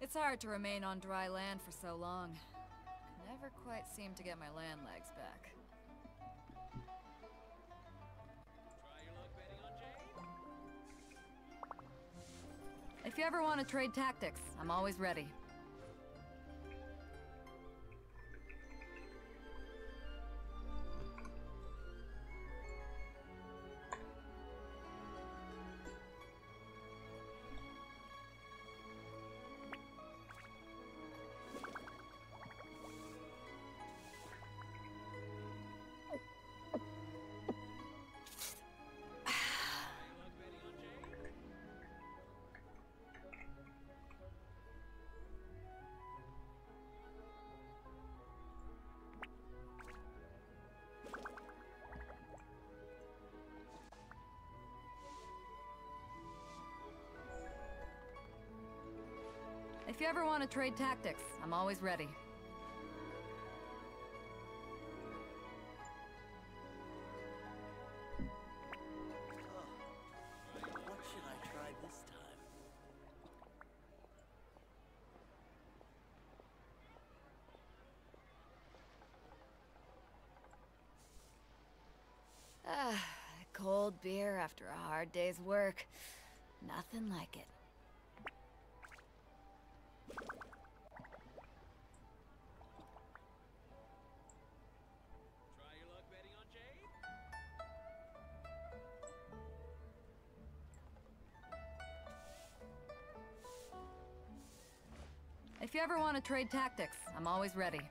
It's hard to remain on dry land for so long. Never quite seem to get my land legs back. If you ever want to trade tactics, I'm always ready. If you ever want to trade tactics, I'm always ready. What should I try this time? Cold beer after a hard day's work. Nothing like it. If you ever want to trade tactics, I'm always ready.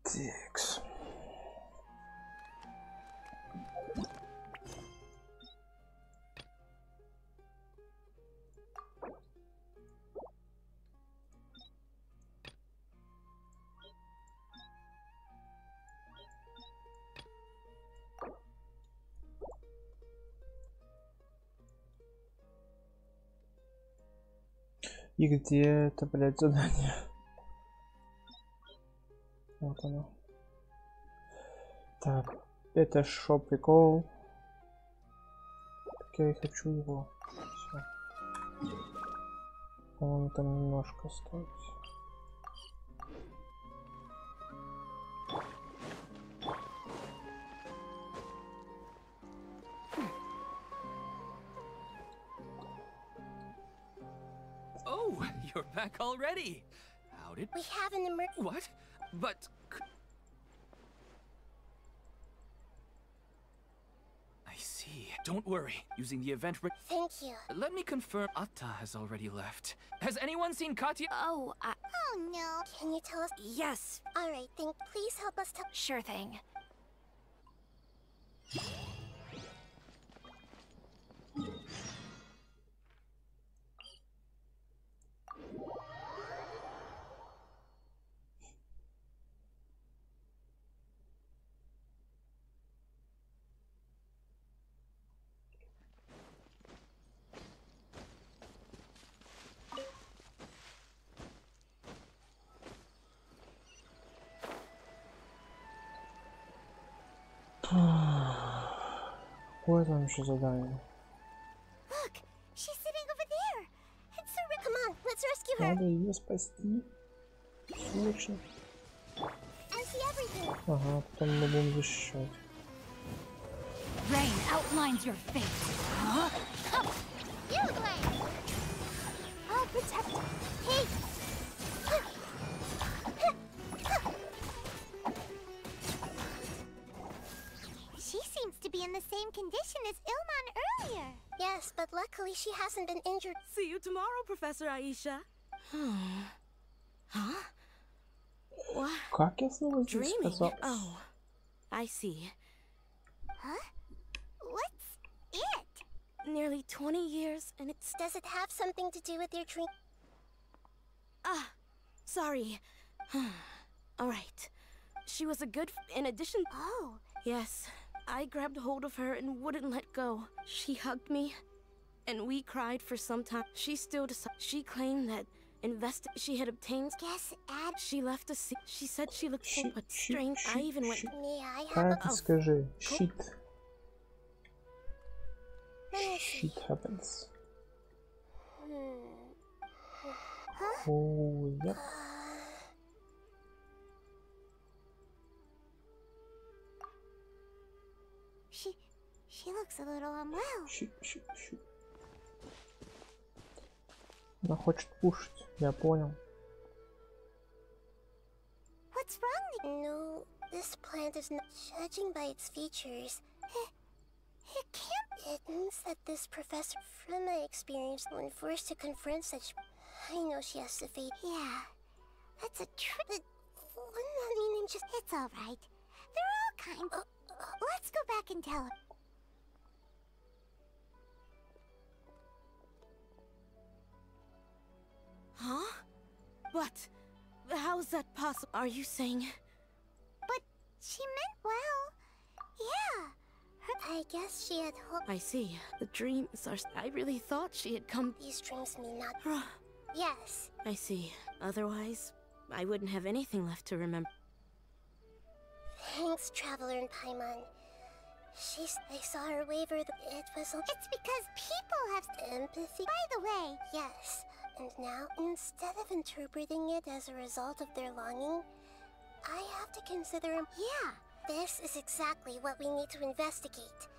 Six. И где это, блядь, задание? Вот оно. Так, это шо прикол. Так я и хочу его. Всё. По-моему, там немножко осталось. Oh, you're back already. How did We have an emergency. what? But I see. Don't worry. Using the event. Thank you. Let me confirm. Atta has already left. Has anyone seen Katya? Oh no. Can you tell us? Yes, All right, then please help us tell. sure thing. Какое там еще задание? Look, she's sitting over there. It's so. Come on, let's rescue her. Надо ее спасти. Срочно. I see everything. Ага, потом мы будем защищать. Rain outlines your fate. Huh? You Glenn. I'll protect. Hey. She seems to be in the same condition as Ilman earlier. Yes, but luckily she hasn't been injured. See you tomorrow, Professor Aisha. Huh? What? Как я снова здесь Dreaming? оказался? Oh, I see. Huh? What's it? Nearly 20 years, and it's... Does it have something to do with your dream? Ah, sorry. All right. She was a good... In addition... Oh. Yes, I grabbed hold of her and wouldn't let go. She hugged me, and we cried for some time. She still decided... She claimed that she had obtained... Guess Ad. She left a seat. She said she looked full Shit, but shit, strange. I shit, even went... shit. May I have Как a... ты скажи? Shit. Let me see. Shit happens. Huh? Oh, yep. She looks a little unwell. Shit. Она хочет кушать, я понял. What's wrong? No, this plant is not. Judging by its features, it can't. It means that this professor, from my experience, when forced to confront such, I know she has to face. Yeah, that's a trick. Wouldn't that mean I'm just? It's all right. They're all kind. Let's go back and tell her. Huh? But how is that possible? Are you saying... But she meant well. Yeah. I guess she had hoped. I see. The dreams are... I really thought she had come... These dreams may not. Yes. I see. Otherwise, I wouldn't have anything left to remember. Thanks, Traveler and Paimon. I saw her waver. It was. It's because people have empathy. By the way, yes. And now, instead of interpreting it as a result of their longing, I have to consider. Yeah, this is exactly what we need to investigate.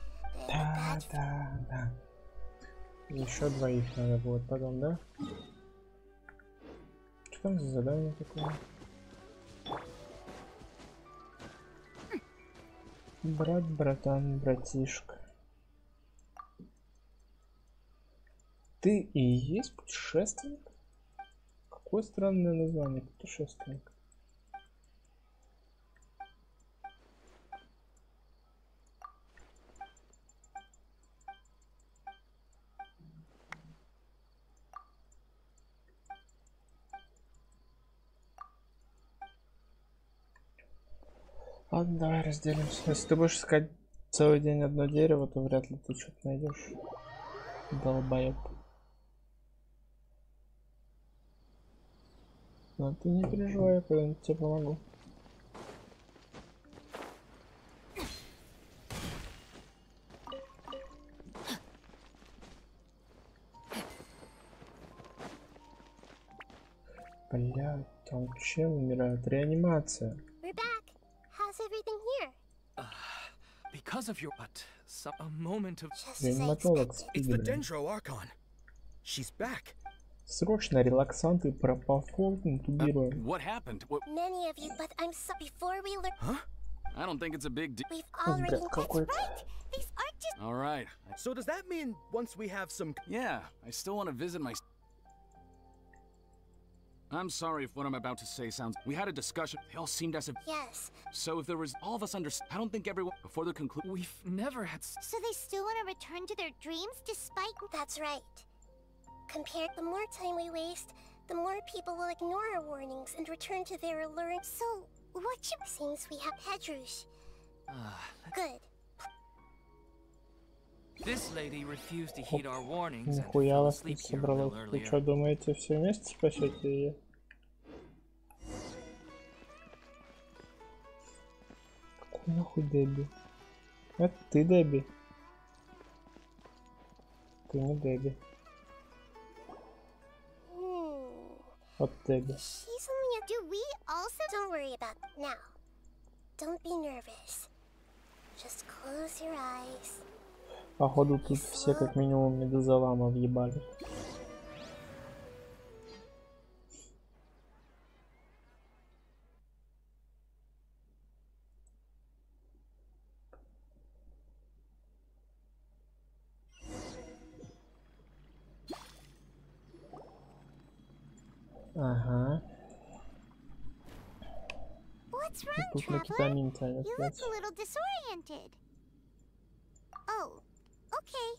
Да. Еще двоих надо будет потом, да? Что там за задание такое? Брат, братан, братишка. Ты и есть путешественник? Какое странное название, путешественник. Ладно, давай разделимся. Если ты будешь искать целый день одно дерево, то вряд ли ты что-то найдешь. Долбоеб. Ладно, ты не переживай, я когда-нибудь тебе помогу. Бля, там чел умирает. Реанимация. We're back. How's everything here? Because of your a moment of Just as I Реаниматолог expected. спит, It's the блин. Dendro Archon. She's back. Срочно релаксанты про по интубируем. what happened? What? Many of you, but I'm so before we learn, Huh? I don't think it's a big deal. we've already. бля, That's какой-то. right. These aren't just. All right. So does that mean once we have some... Yeah, I still want to visit my. I'm sorry if what I'm about to say sounds. We had a discussion. They all seemed as if. Yes. So if there was all of us I don't think everyone before the conclusion. We've never had. So they still want to return to their dreams despite. That's right. Compared, the more time we waste, the more people will ignore our warnings and return to their allure. So, what you seems we have Pedrush. Good. This lady refused to heed our warnings and Нихуя fell вас тут asleep here a little собралось. Вы earlier. что, думаете, все вместе спасете ее? Какой нахуй Дебби? Это ты, Дебби. Ты не Дебби. Вот Дебби. She's only a. Do we also? Don't worry about now. Don't be nervous. Just close your eyes. Походу тут все как минимум медузолама въебали. Ага. What's wrong, Тут на Traveler? кетамин тянет, You блядь. look a little disoriented. Oh, okay.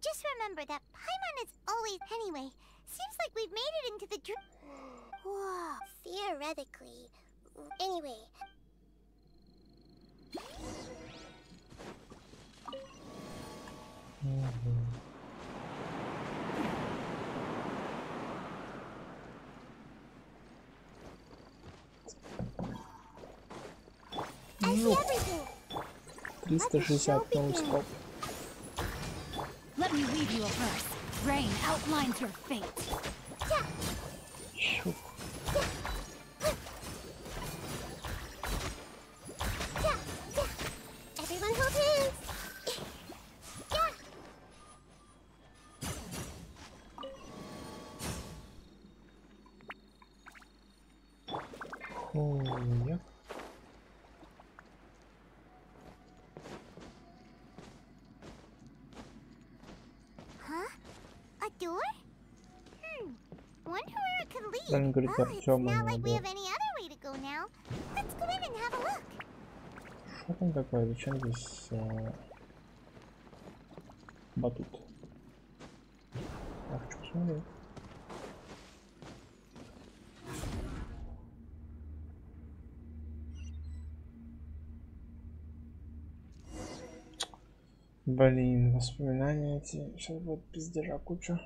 Just remember that Paimon is always anyway. Seems like we've made it into the dream. Whoa. Theoretically. Anyway. I see everything. 360 ноускоп. Let me read you a verse. Rain outlines your fate. Yeah. Щук. Yeah. Yeah. Everyone hold hands. Yeah. Хуя. Huh? A door? Wonder where it could lead. Блин, говорит, Well, it's Артёма not like we надо. have any other way to go now. Let's go in and have a look. Что там такое? Зачем здесь батут? Я хочу посмотреть. Блин, воспоминания эти. Сейчас будет пиздежа куча.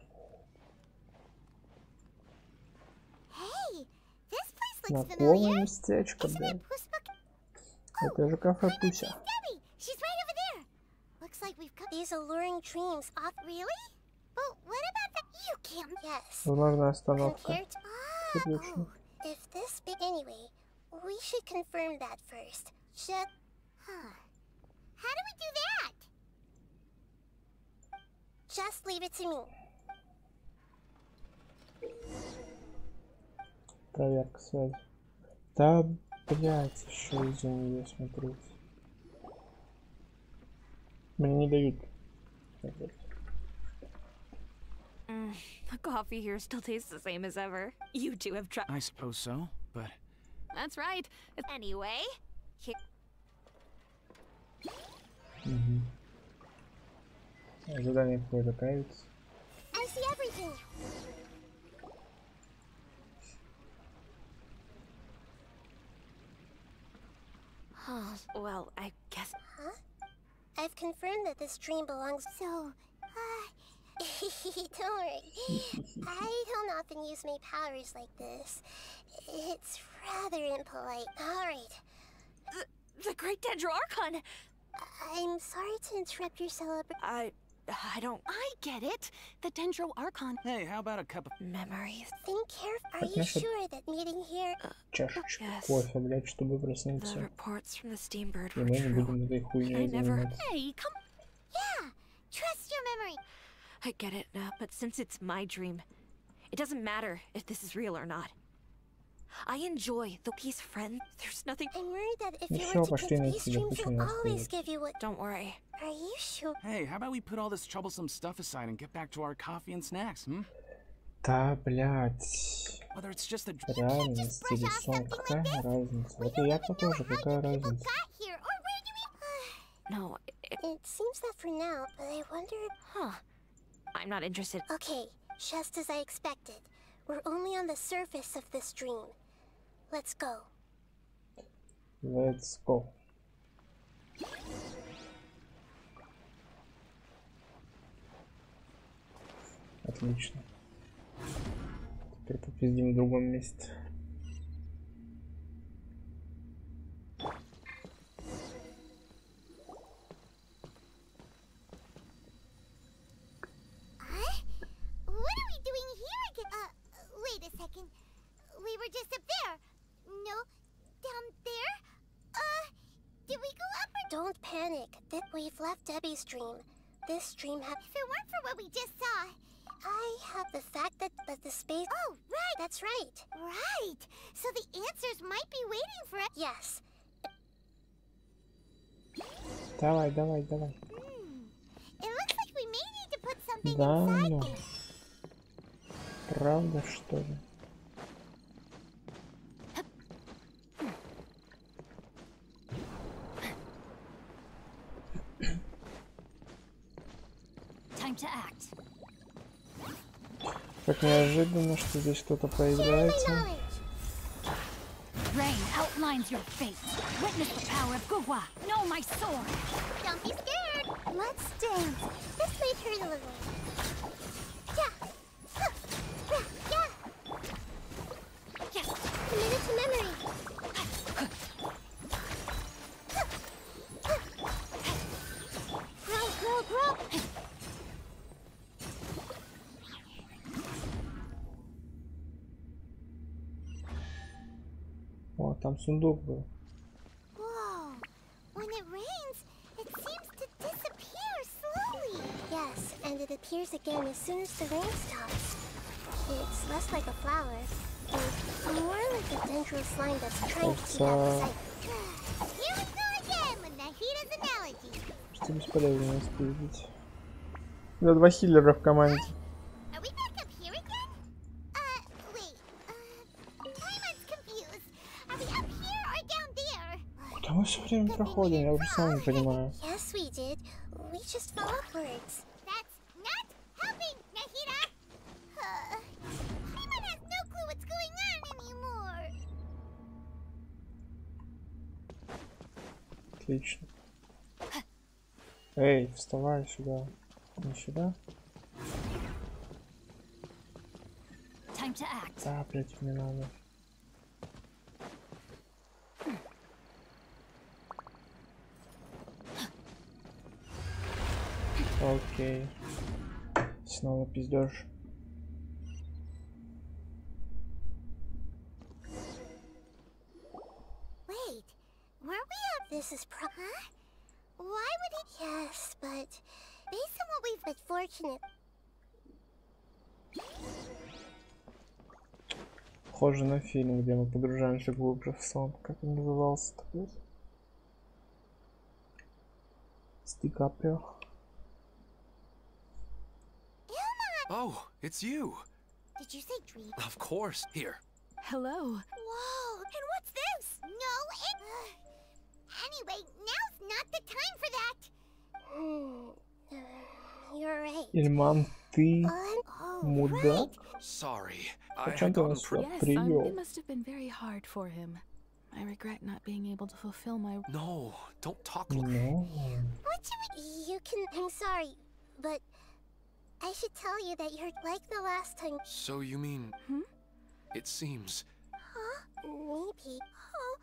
Hey, this place looks Знакомое familiar. местечко, Isn't блин. it Pussbuck? Это же кафе Look, Пуся. Debbie, she's right over there. Looks like we've got these alluring dreams off. Really? But what about that? You can't. Yes. Возможно, остановка. Compared to. Сердечно. Oh, if this big. Anyway, we should confirm that first. Should. Huh. How do we do that? Just leave it to me. Проверка связи. Да, блять, еще из-за нее смотреть. Мне не дают. The coffee here still tastes the same as ever. You two have tried. I suppose so, but That's right. Anyway, here. Задание какое-то появится. I see everything. Well, I guess. Huh? I've confirmed that this dream belongs. So, Don't worry. I don't often use my powers like this. It's rather impolite. Alright. The Great Dendro-Archon! I'm sorry to interrupt your celebration. I don't... I get it. The Dendro-Archon. Hey, how about a cup of Memories. Think carefully. Are you sure that meeting here... Чашечку Yes. кофе, блядь, чтобы The проснуться. reports from the Steambird И were мы не true. будем этой хуйней I never... заниматься. Hey, come... Yeah, trust your memory. I get it now, but since it's my dream, it doesn't matter if this is real or not. I enjoy the peace, friend. There's nothing... I'm worried that if Ну you всё, were to пошли get на these тебя, dreams, пусть will она always стоит. give you what... Don't worry. Are you sure? Hey, how about we put all this troublesome stuff aside and get back to our coffee and snacks, hmm? Да, блядь. Whether it's just a... Реальность или сон, какая разница? Вот и я-то тоже, какая разница? Got here, or where do we... No, It seems that for now, but I wonder... huh. I'm not interested. Okay, just as I expected. We're only on the surface of this dream. Let's go. Let's go. Отлично. Теперь попиздим в другом месте. What are we doing here again? Wait a second. We were just up there. No, down there? Did we go up or... Don't panic. We've left Debbie's dream. This dream If it weren't for what we just saw... I have the fact that the space... Oh, right! That's right. Right! So the answers might be waiting for us. Yes. Давай, давай, давай. It looks like we may need to put something Да, inside ну. this. Правда, что ли? Time to act. Как неожиданно, что здесь кто-то появляется. Rain outlines your fate. Witness the power of Gugwa. Know my sword. Don't be scared. Let's dance. This may hurt a little. Yeah. Yeah. Yes. Committed to memory. Grow, grow, grow. О, там сундук был. Whoa. When it rains, it seems to disappear slowly. Yes, and it appears again as soon as the rain stops. It's less like a flower, and more like a dendral slime that's trying to keep out of sight. Here we go again with Nahide's analogy. Что бесполезно нас видеть. Да, два хиллера в команде. Are we back up here again? Wait. I'm confused. Are we up here or down there? Куда мы все время проходим? Я уже сам не понимаю. Yes, we did. We just fell upwards. That's not helping, Nahida! Paimon has no clue what's going on anymore. Отлично. Эй, вставай сюда. Не сюда? Time to act. Да, блять, не надо. Окей. Снова пиздёж. Wait, weren't we up? This is Huh? Why would it? Yes, but based on what we've been fortunate. Похоже на фильм, где мы погружаемся глубже в сон. Как он назывался такой? С Ди Каприо. Oh, it's you. Did you say dream? Of course. Here. Hello. Whoa, and what's this? No, it... Anyway, now's not the time for that. You're right. Ильман, ты Oh, мудак? Sorry. I Зачем had ты gotten нас сюда Yes, привел? it must have been very hard for him. I regret not being able to fulfill my... No, don't talk. Ну, What do we... You can... I'm sorry, but... I should tell you that you're like the last time. So you mean... It seems... Huh? Maybe. Oh,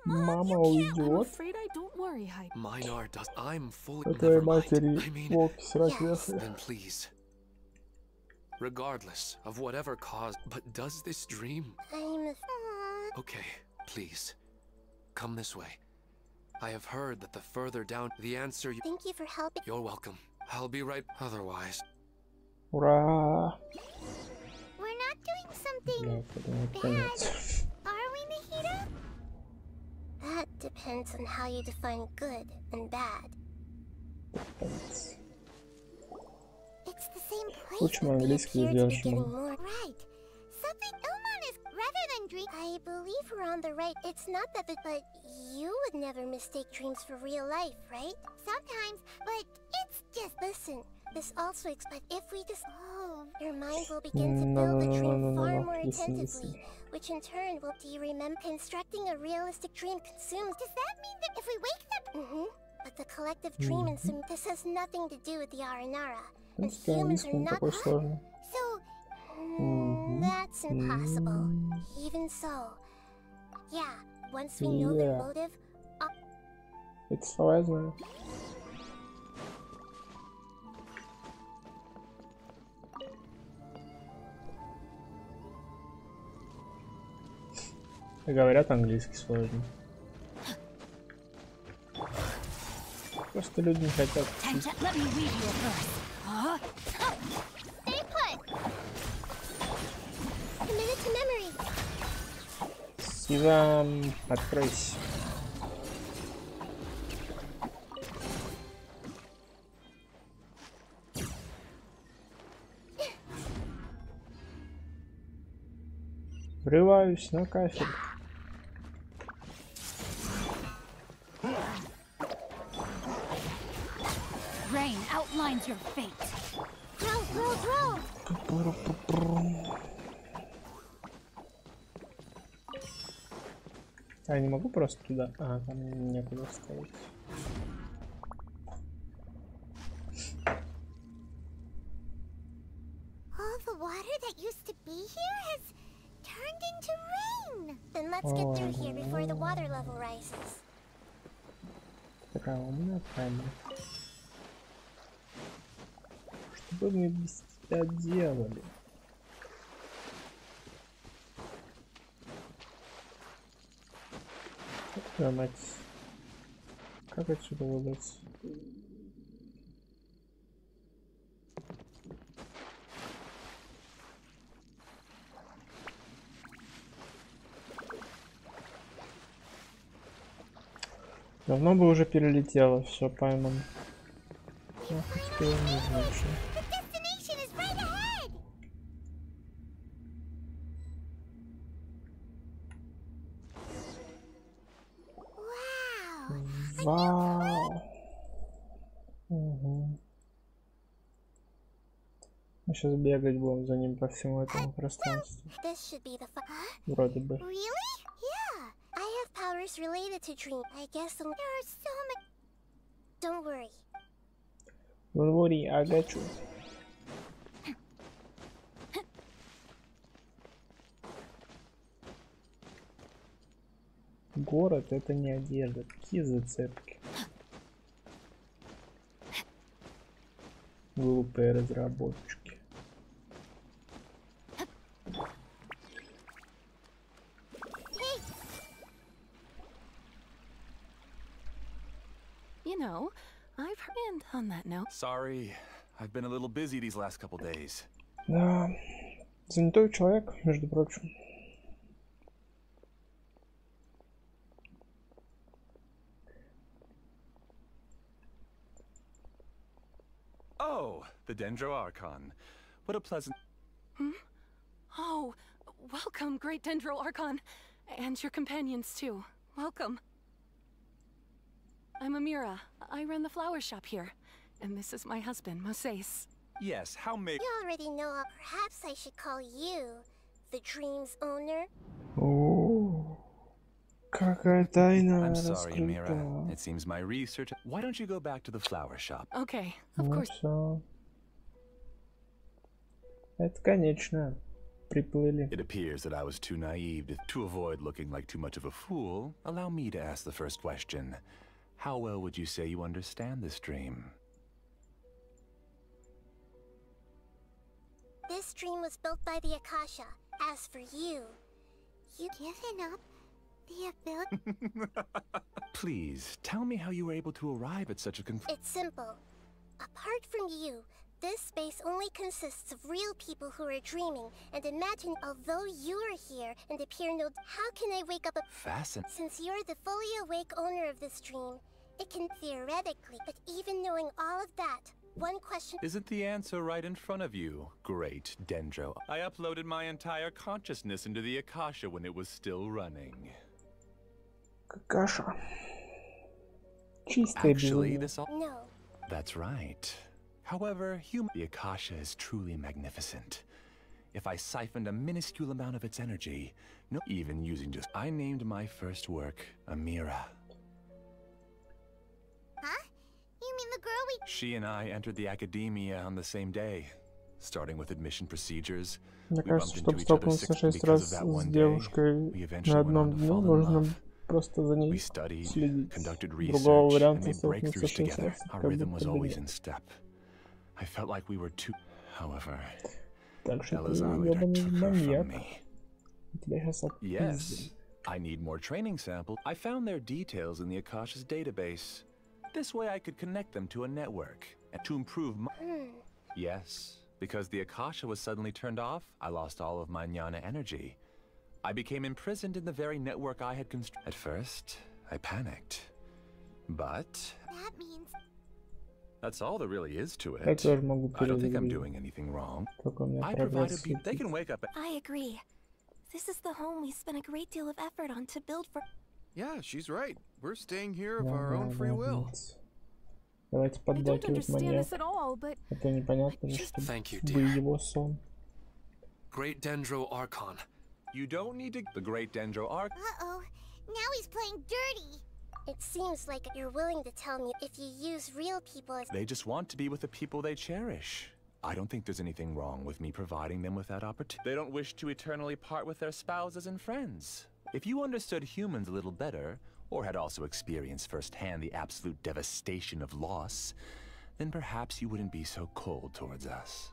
no, Mom, Мама you can't. I'm уйдет. afraid I don't worry, Hype. Mine are does. I'm fully... По твоей Never mind. матери I mean... волки срать вешали. Then please. Regardless of whatever caused... But does this dream... I'm... Okay, please. Come this way. I have heard that the further down... The answer you... Thank you for helping. You're welcome. I'll be right... Otherwise... Ура! We're not doing something Блядь, это не bad, конец. are we, Nahide? That depends on how you define good and bad. Конец. It's the same place. Учим but they английский appear to be идёшь, getting мам. more right. Something Ilman is rather than dream. I believe we're on the right. It's not that, but you would never mistake dreams for real life, right? Sometimes, but it's just listen. This also expects if we just your mind will begin to build the dream far more attentively, which in turn will. Do you remember constructing a realistic dream consumes? Does that mean that if we wake up? But the collective dream and this has nothing to do with the Aranara, and humans are not. Такой сложный. So that's impossible. Even so, yeah. Once we know their motive, Эти слова я знаю. Говорят, английский сложный. Просто люди не хотят учить. stay put. Commit it to memory. Сизам, откройся. Врываюсь на кафель. Rain outlines your fate. Roll. А я не могу просто туда. А, там некуда ставить. All the water that used to be here has turned into rain. Then let's get through here before the water level rises. Такая умная камера. Что бы мы без тебя делали? Да, мать. Как отсюда выбраться? Давно бы уже перелетело, все пойман. Нахуй теперь не знаю, что. Вау. Угу. Мы сейчас бегать будем за ним по всему этому пространству. Вроде бы. I have powers related to dream. I guess there are so many. Don't worry. Don't worry, I got you. Город — это не одежда. Какие зацепки? Глупые разработчики. You know, I've heard on that note. Sorry, I've been a little busy these last couple days. Да, занятой человек, между прочим. Oh, the Dendro Archon. What a pleasant... Oh, welcome, Great Dendro Archon. And your companions, too. Welcome. I'm Amira. I run the flower shop here. And this is my husband, Moses. Yes, how may... You already know. Perhaps I should call you the dream's owner. О, какая тайна I'm sorry, Amira. раскрыта. It seems my research... Why don't you go back to the flower shop? Okay, of Ну course. всё. Это конечно. Приплыли. It appears that I was too naive to avoid looking like too much of a fool. Allow me to ask the first question. How well would you say you understand this dream? This dream was built by the Akasha. As for you, you've given up the ability. Please, tell me how you were able to arrive at such a conclusion. It's simple. Apart from you, this space only consists of real people who are dreaming, and imagine, although you are here and appear no... How can I wake up a... Fascinating. Since you're the fully awake owner of this dream, it can theoretically, but even knowing all of that, one question... Isn't the answer right in front of you? Great, Dendro. I uploaded my entire consciousness into the Akasha when it was still running. Какаша. Чистая Actually, безумие. this all... No. That's right. However, the Akasha is truly magnificent. If I siphoned a minuscule amount of its energy, no, even using just... I named my first work Amira. Huh? You mean the girl we... She and I entered the academia on the same day, starting with admission procedures. Мне We кажется, bumped чтобы into each other столкнуться 6 because раз of that с one day. девушкой We на eventually went одном on to дне, fall in нужно love. просто за ней We studied, следить. conducted Другого research, and варианта made столкнуться breakthroughs 6 together. раз, Our как rhythm будто was бы always нет. in step. I felt like we were two. However, Дальше ты Elazar later ебаный took her маньяк. from me. Тебя сейчас отпиздили. Yes, I need more training samples. I found their details in the Akasha's database. This way I could connect them to a network and to improve my... Yes, because the Akasha was suddenly turned off, I lost all of my jnana energy. I became imprisoned in the very network I had constructed. At first, I panicked. But... That means... That's all there really is to Я it. тоже могу I don't think I'm перезагрузить. doing anything wrong. Только у меня I прогресс provided people... They can wake up... I agree. This is the home we spent a great deal of effort on to build for. Yeah, she's right. We're staying here of Да, our да, own free да, will. молодцы. Давайте I don't поддакивать understand маньяк. this at all, but Это непонятно, что Thank you, вы dear. его сон. Great Dendro Archon. You don't need to... The Great Dendro Arc... Uh-oh. Now he's playing dirty. It seems like you're willing to tell me if you use real people as... They just want to be with the people they cherish. I don't think there's anything wrong with me providing them with that opportunity. They don't wish to eternally part with their spouses and friends. If you understood humans a little better, or had also experienced firsthand the absolute devastation of loss, then perhaps you wouldn't be so cold towards us.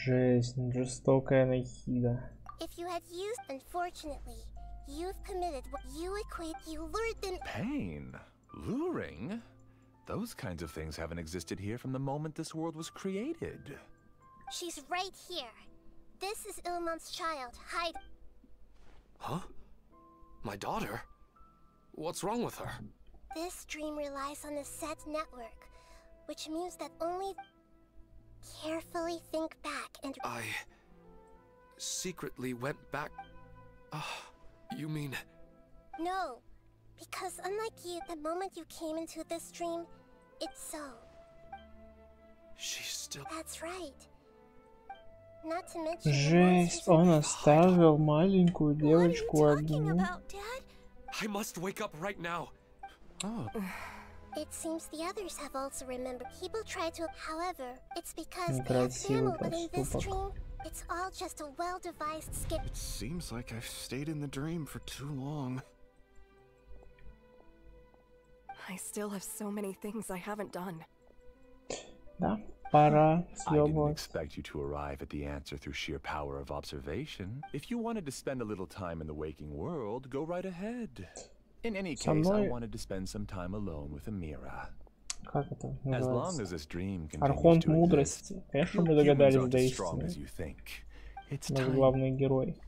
Жесть, жестокая Нахида. If you had used... Unfortunately, you've committed what you equate... You lured them... Pain? Luring? Those kinds of things haven't existed here from the moment this world was created. She's right here. This is Ilmon's child. Hide... Huh? My daughter? What's wrong with her? This dream relies on the set network, which means that only... Carefully think back and... I secretly went back. You mean... No, because unlike you, the moment you came into this dream, it's so. She's still... That's right. Not to mention... Жесть, он оставил маленькую девочку одну. I must wake up right now. Oh. It seems the others have also remembered. People try to... However, it's because they have family, but in this dream, it's all just a well-devised skip. It seems like I've stayed in the dream for too long. I still have so many things I haven't done. Да, пора I didn't съебывать. expect you to arrive at the answer through sheer power of observation. If you wanted to spend a little time in the waking world, go right ahead. In any Со case, I мной- wanted to spend some time alone with Amira. Как это As long называется? as this dream continues Архонт to exist, мудрости. Конечно, мы humans догадались aren't до as strong истины. as you think. It's Наш time. главный герой.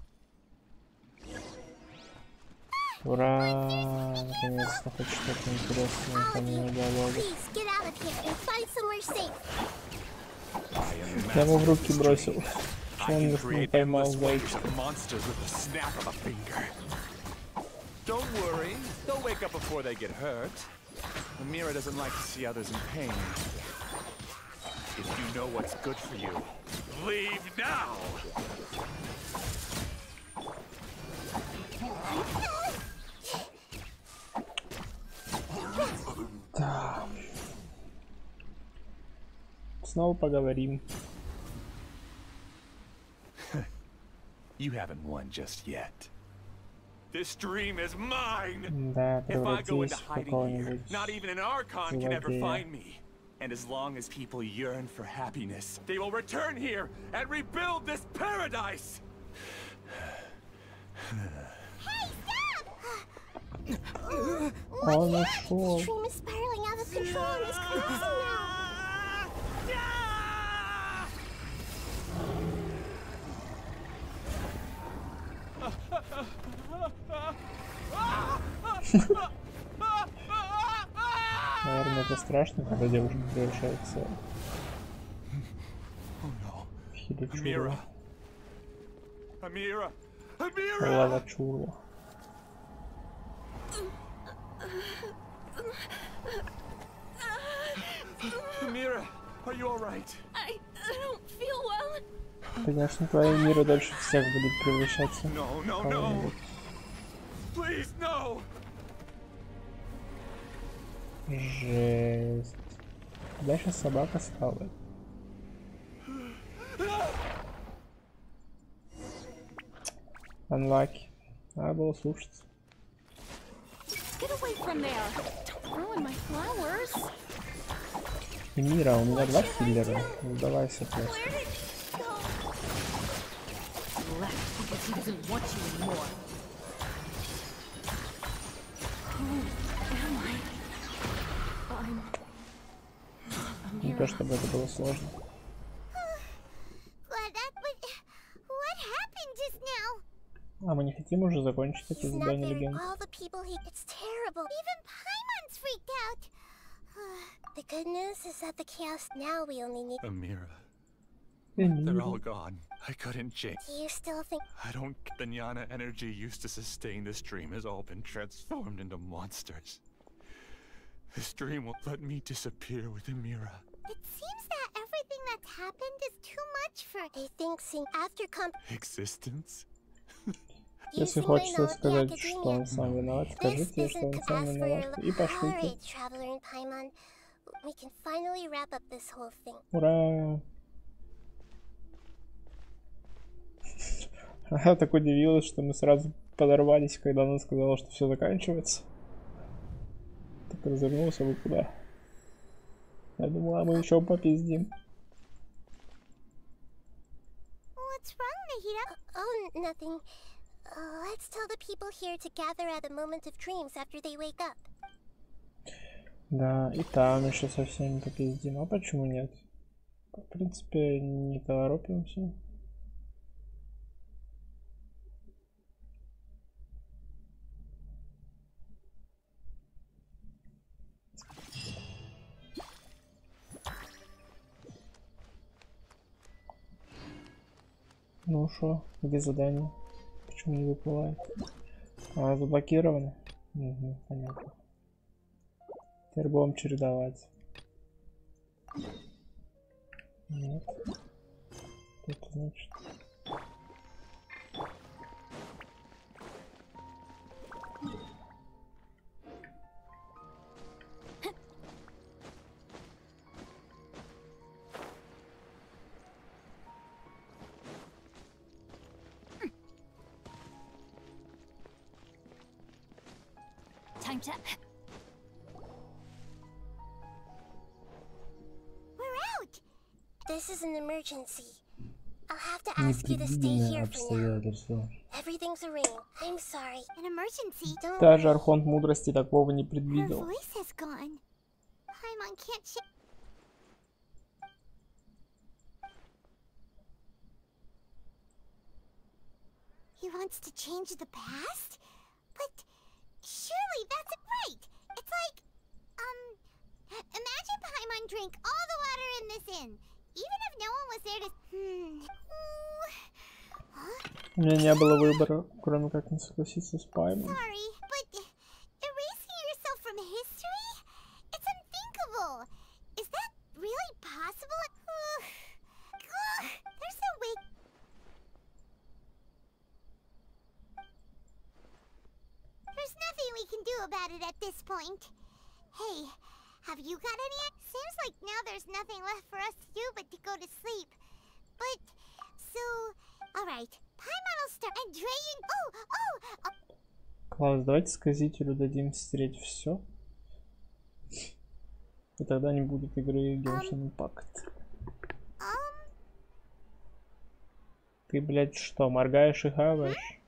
Ура! Наконец-то хоть что-то интересное помимо диалога. Please get out of here and find somewhere safe. Я ему в руки бросил. Что I он can не create поймал endless waves зайчика. of monsters with the snap of a finger. Don't worry, they'll wake up before they get hurt. Amira doesn't like to see others in pain. If you know what's good for you, leave now! Да. Снова поговорим. You haven't won just yet. This dream is mine! Да, If I go into превратись в hiding here, какого-нибудь not even an Archon can ever злодея. find me. And as long as people yearn for happiness, they will return here and rebuild this paradise! Hey, stop! Он The ушел. stream is spiraling out of control and is collapsing now. Наверное, это страшно, когда девушка превращается в хиличуру. Amira! Amira! Лавачуру. Amira, are you alright? I don't feel well. Конечно, твоя мира дольше всех будет превращаться No, в no, no! кого-нибудь. Please, no! Жесть. Куда сейчас собака стала? Unlucky. Надо было слушаться. Get away from there! Don't ruin my flowers! Мира, у меня 2 хиллера. Не сдавайся просто. Left because he doesn't want you anymore. Who am I? I'm Не то чтобы это было сложно. What happened just now? А мы не хотим уже закончить эти He's not задания there. легенд. All the people it's terrible. Even Paimon's freaked out. The good news is that the chaos now we only need. Amira. They're Мира. all gone. I couldn't change. Do you still think I don't. The Jnana energy used to sustain this dream has all been transformed into monsters. This dream will let me disappear with Amira. it seems that everything that's happened is too much for I think seeing after Existence? Если using my хочется knowledge сказать, of что он academia. сам виноват, This скажите, что isn't он сам ask for виноват. your И пошлите. Alright, traveler in Paimon. We can finally wrap up this whole thing. Ура! Я так удивилась, что мы сразу подорвались, когда она сказала, что все заканчивается. Так развернулся, вы куда? Я думала, мы еще попиздим. What's wrong, Nahide? Oh, nothing. Let's tell the people here to gather at the moment of dreams after they wake up. Да, и там еще со всеми попиздим. А почему нет? В принципе, не торопимся. Ну шо, где задание? Почему не выплывает? А, заблокировано? Угу, понятно. Теперь будем чередовать. Нет. Это значит. Time to... We're out! This is an emergency. I'll have to ask you to stay here for now. Обстоятельства. Everything's a ring. I'm sorry. An emergency? Don't Даже worry. Архонт Мудрости такого не Her предвидел. voice has gone. Paimon can't He wants to change the past? But surely that's right. It's like, imagine Paimon drank all the water in this inn. Even if no one was there to... У меня не было выбора, кроме как не согласиться с Паймом. Sorry, but erasing yourself from history? It's unthinkable. Is that really possible? There's no way... There's nothing we can do about it at this point. Hey, have you got any? Seems like now there's nothing left for us to do but to go to sleep. But, so, alright, Класс, давайте сказителю дадим стереть все. И тогда не будет игры Genshin Impact. Ты, блядь, что, моргаешь и хаваешь?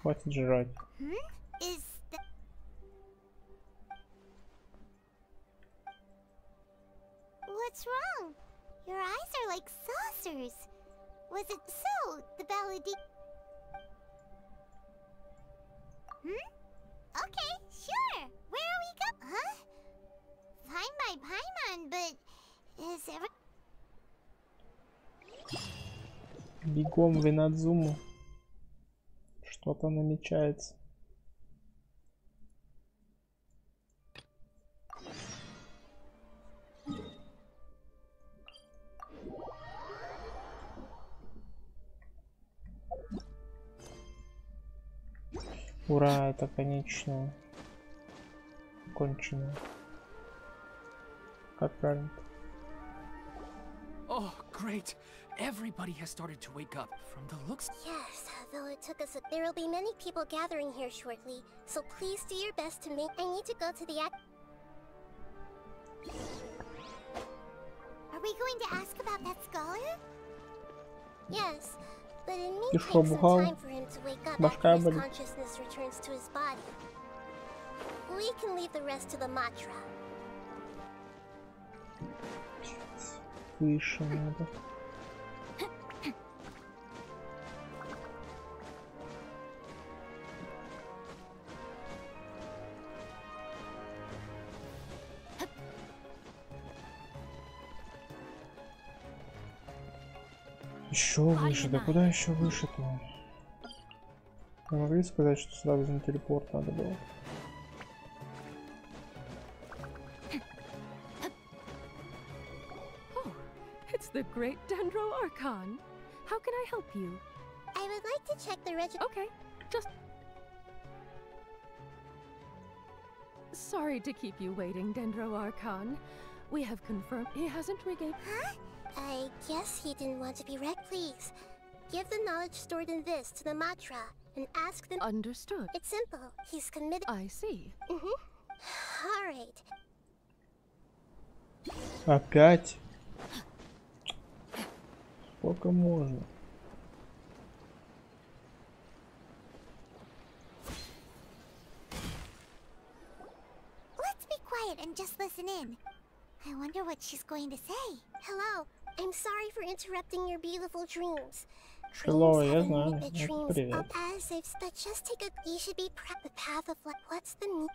Хватит жрать. What's wrong? Your eyes are like saucers. Was it so? The baladi. Okay, sure. Where are we going? Huh? Fine by Paimon, but is ever? Бегом в Инадзуму. Что-то намечается. Ура, это конечно кончено. Как правильно? Oh, great! Everybody has started to wake up from the looks. Yes, though it took us. There will be many people gathering here shortly, so please do your best to make. I need to go to the act. Are we going to ask about that scholar? Yes, but it may take some time for him to wake up after his consciousness returns to his body. We can leave the rest to the mantra. Выше надо. Еще выше, да куда еще выше-то? Вы могли сказать, что сразу на телепорт надо было? It's the great Dendro Archon. How can I help you? I would like to check the register. Okay, just... Sorry to keep you waiting, Dendro Archon. We have confirmed he hasn't regained... Huh? I guess he didn't want to be wrecked. Please, give the knowledge stored in this to the mantra and ask them... Understood. It's simple. He's committed... I see. Alright. Опять? Сколько можно? Let's be quiet and just listen in. I wonder what she's going to say. Hello, I'm sorry for interrupting your beautiful dreams. Hello, я знаю. Привет. But just take a... You should be proud. The path of life. What's the meaning?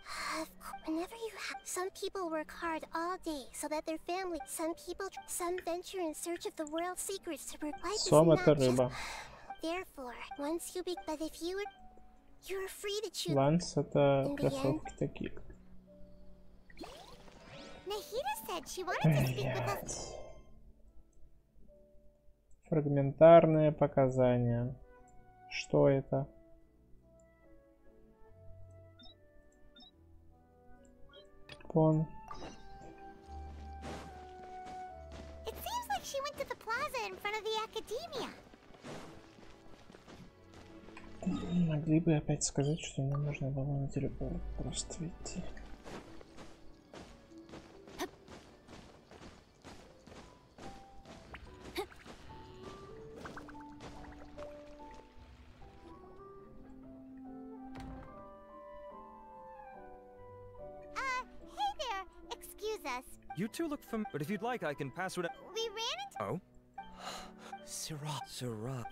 Whenever you have... Some people work hard all day so that their family... Some venture in search of the world's secrets to provide... Сом это рыба. Therefore, once you be... But if you were... You're free to choose... Ланс это кроссовки такие. Nahide said she wanted to speak with us. Фрагментарные показания. Что это? Пон. It seems like she went to the plaza in front of the academia. Могли бы опять сказать, что мне нужно было на телефон просто идти. You two look but if you'd like, I can pass what. We ran into. Oh? Syrah.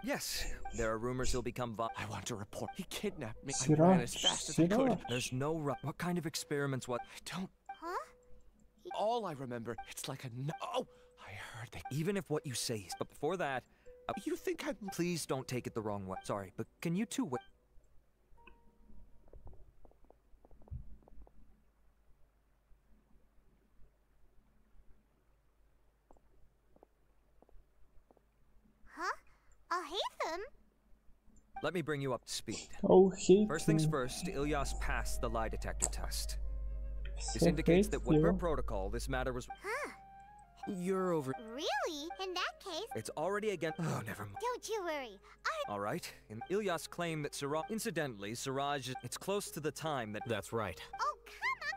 Yes, there are rumors he'll become I want to report. He kidnapped me. Syrah? I ran as fast as I could. There's no what kind of experiments? What? I don't. Huh? All I remember, it's like a. Oh, I heard they. Even if what you say is, but before that, you think I'm. Please don't take it the wrong way. Sorry, but can you two wait? I'll hate them. Let me bring you up to speed. Oh, hate First things first, Ilyas passed the lie detector test. This indicates that what per protocol, this matter was. Huh. You're over. Really? In that case... It's already against. Oh, never mind. Don't you worry. All right. And Ilyas claimed that Siraj. Incidentally, Siraj. It's close to the time that. That's right. Oh, come on.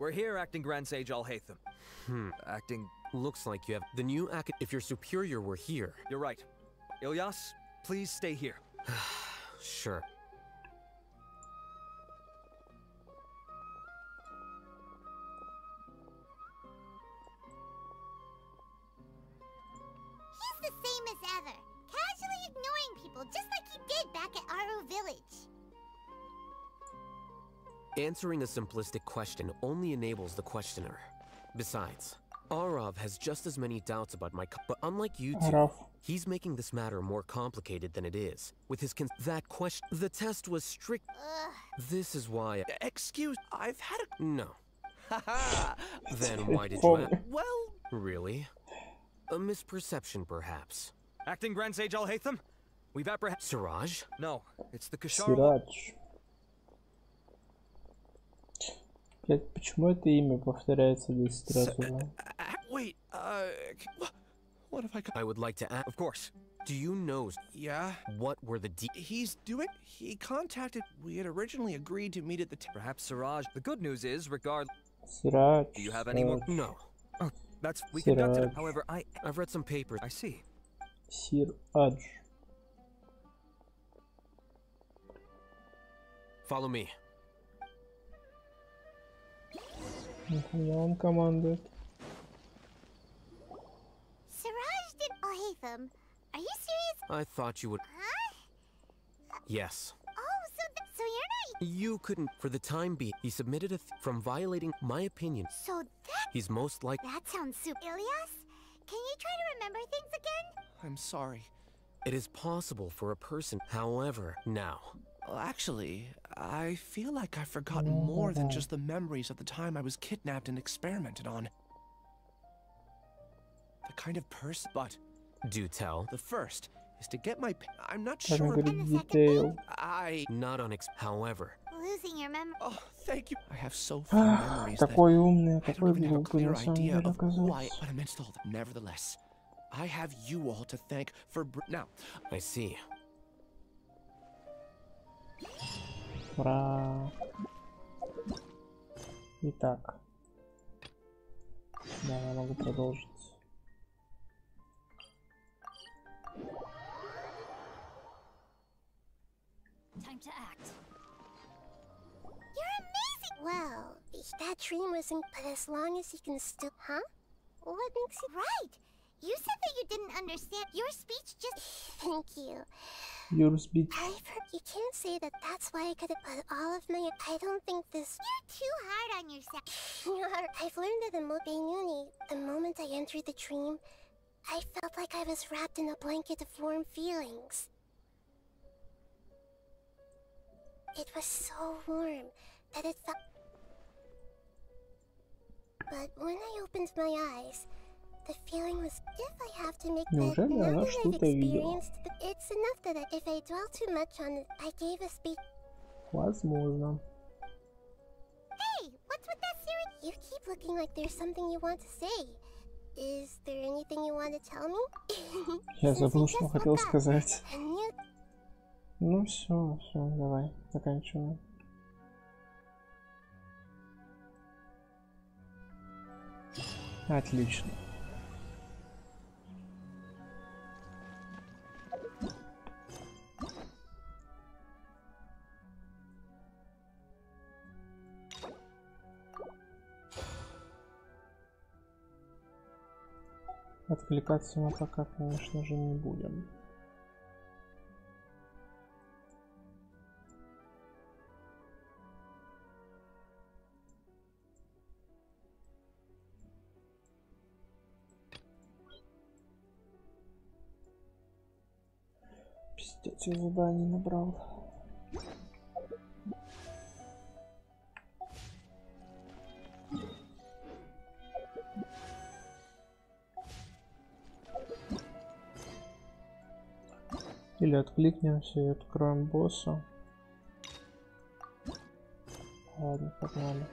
We're here, acting Grand Sage Al-Haytham. Acting. Looks like you have the new if your superior were here. You're right. Ilyas, please stay here. Sure. He's the same as ever. Casually ignoring people, just like he did back at Aru Village. Answering a simplistic question only enables the questioner. Besides, Arav has just as many doubts about but unlike you two, he's making this matter more complicated than it is. With his that question, the test was strict. This is why. Excuse, I've had a. No. Haha. Then why did you? Well. Really? A misperception, perhaps. Acting Grand Sage Al-Haytham, we've apprehended. Siraj? No, it's the Kashar. Сирач. Почему это имя повторяется 10 раз уже? Wait, what if I would like to ask. Of course. Do you know? Yeah. What were the He's doing. He contacted. We had originally agreed to meet at the. Perhaps Siraj. The good news is, Сирач. Do you have any more? No. Oh, that's we conducted it. However, I've read some papers. I see. Сирач. Follow me. Нихуя он командует. Siraj did Al-Haytham. Are you serious? I thought you would. Huh? Yes. Oh, so you're not. You couldn't. For the time being, he submitted from violating my opinion. So that. He's most like. That sounds super. Ilyas, can you try to remember things again? I'm sorry. It is possible for a person, however, now. Well, actually, I feel like I've forgotten more than just the memories of the time I was kidnapped and experimented on. The kind of person, but do tell. The first is to get my. I'm not sure. Not on. However. Losing your memory. Oh, thank you. I have so few memories that Такой умный, I такой don't even have a глупый clear на самом idea деле of who I. оказался. But amidst all that, nevertheless, I have you all to thank for now. I see. Ура. Итак. Да, я могу продолжить. Time to act. You're amazing! Well, that dream wasn't, but as long as you can still... Huh? What makes you... Right! You said that you didn't understand. Your speech just... Thank you. Your speech. I've heard you can't say that that's why I could have put all of my... I don't think this... You're too hard on yourself. I've learned that the moment I entered the dream, I felt like I was wrapped in a blanket of warm feelings. It was so warm that it felt... But when I opened my eyes, the feeling was, if I have to make that, now that I've experienced, it's enough that if I dwell too much on it, I gave a speech. Возможно. Hey, what's with that series? You keep looking like there's something you want to say. Is there anything you want to tell me? Я забыл, что хотел сказать. Ну все, давай, заканчиваем. Отлично. Откликаться мы пока, конечно же, не будем. Пиздец, я заданий набрал. Или откликнемся и откроем босса. Ладно, погнали.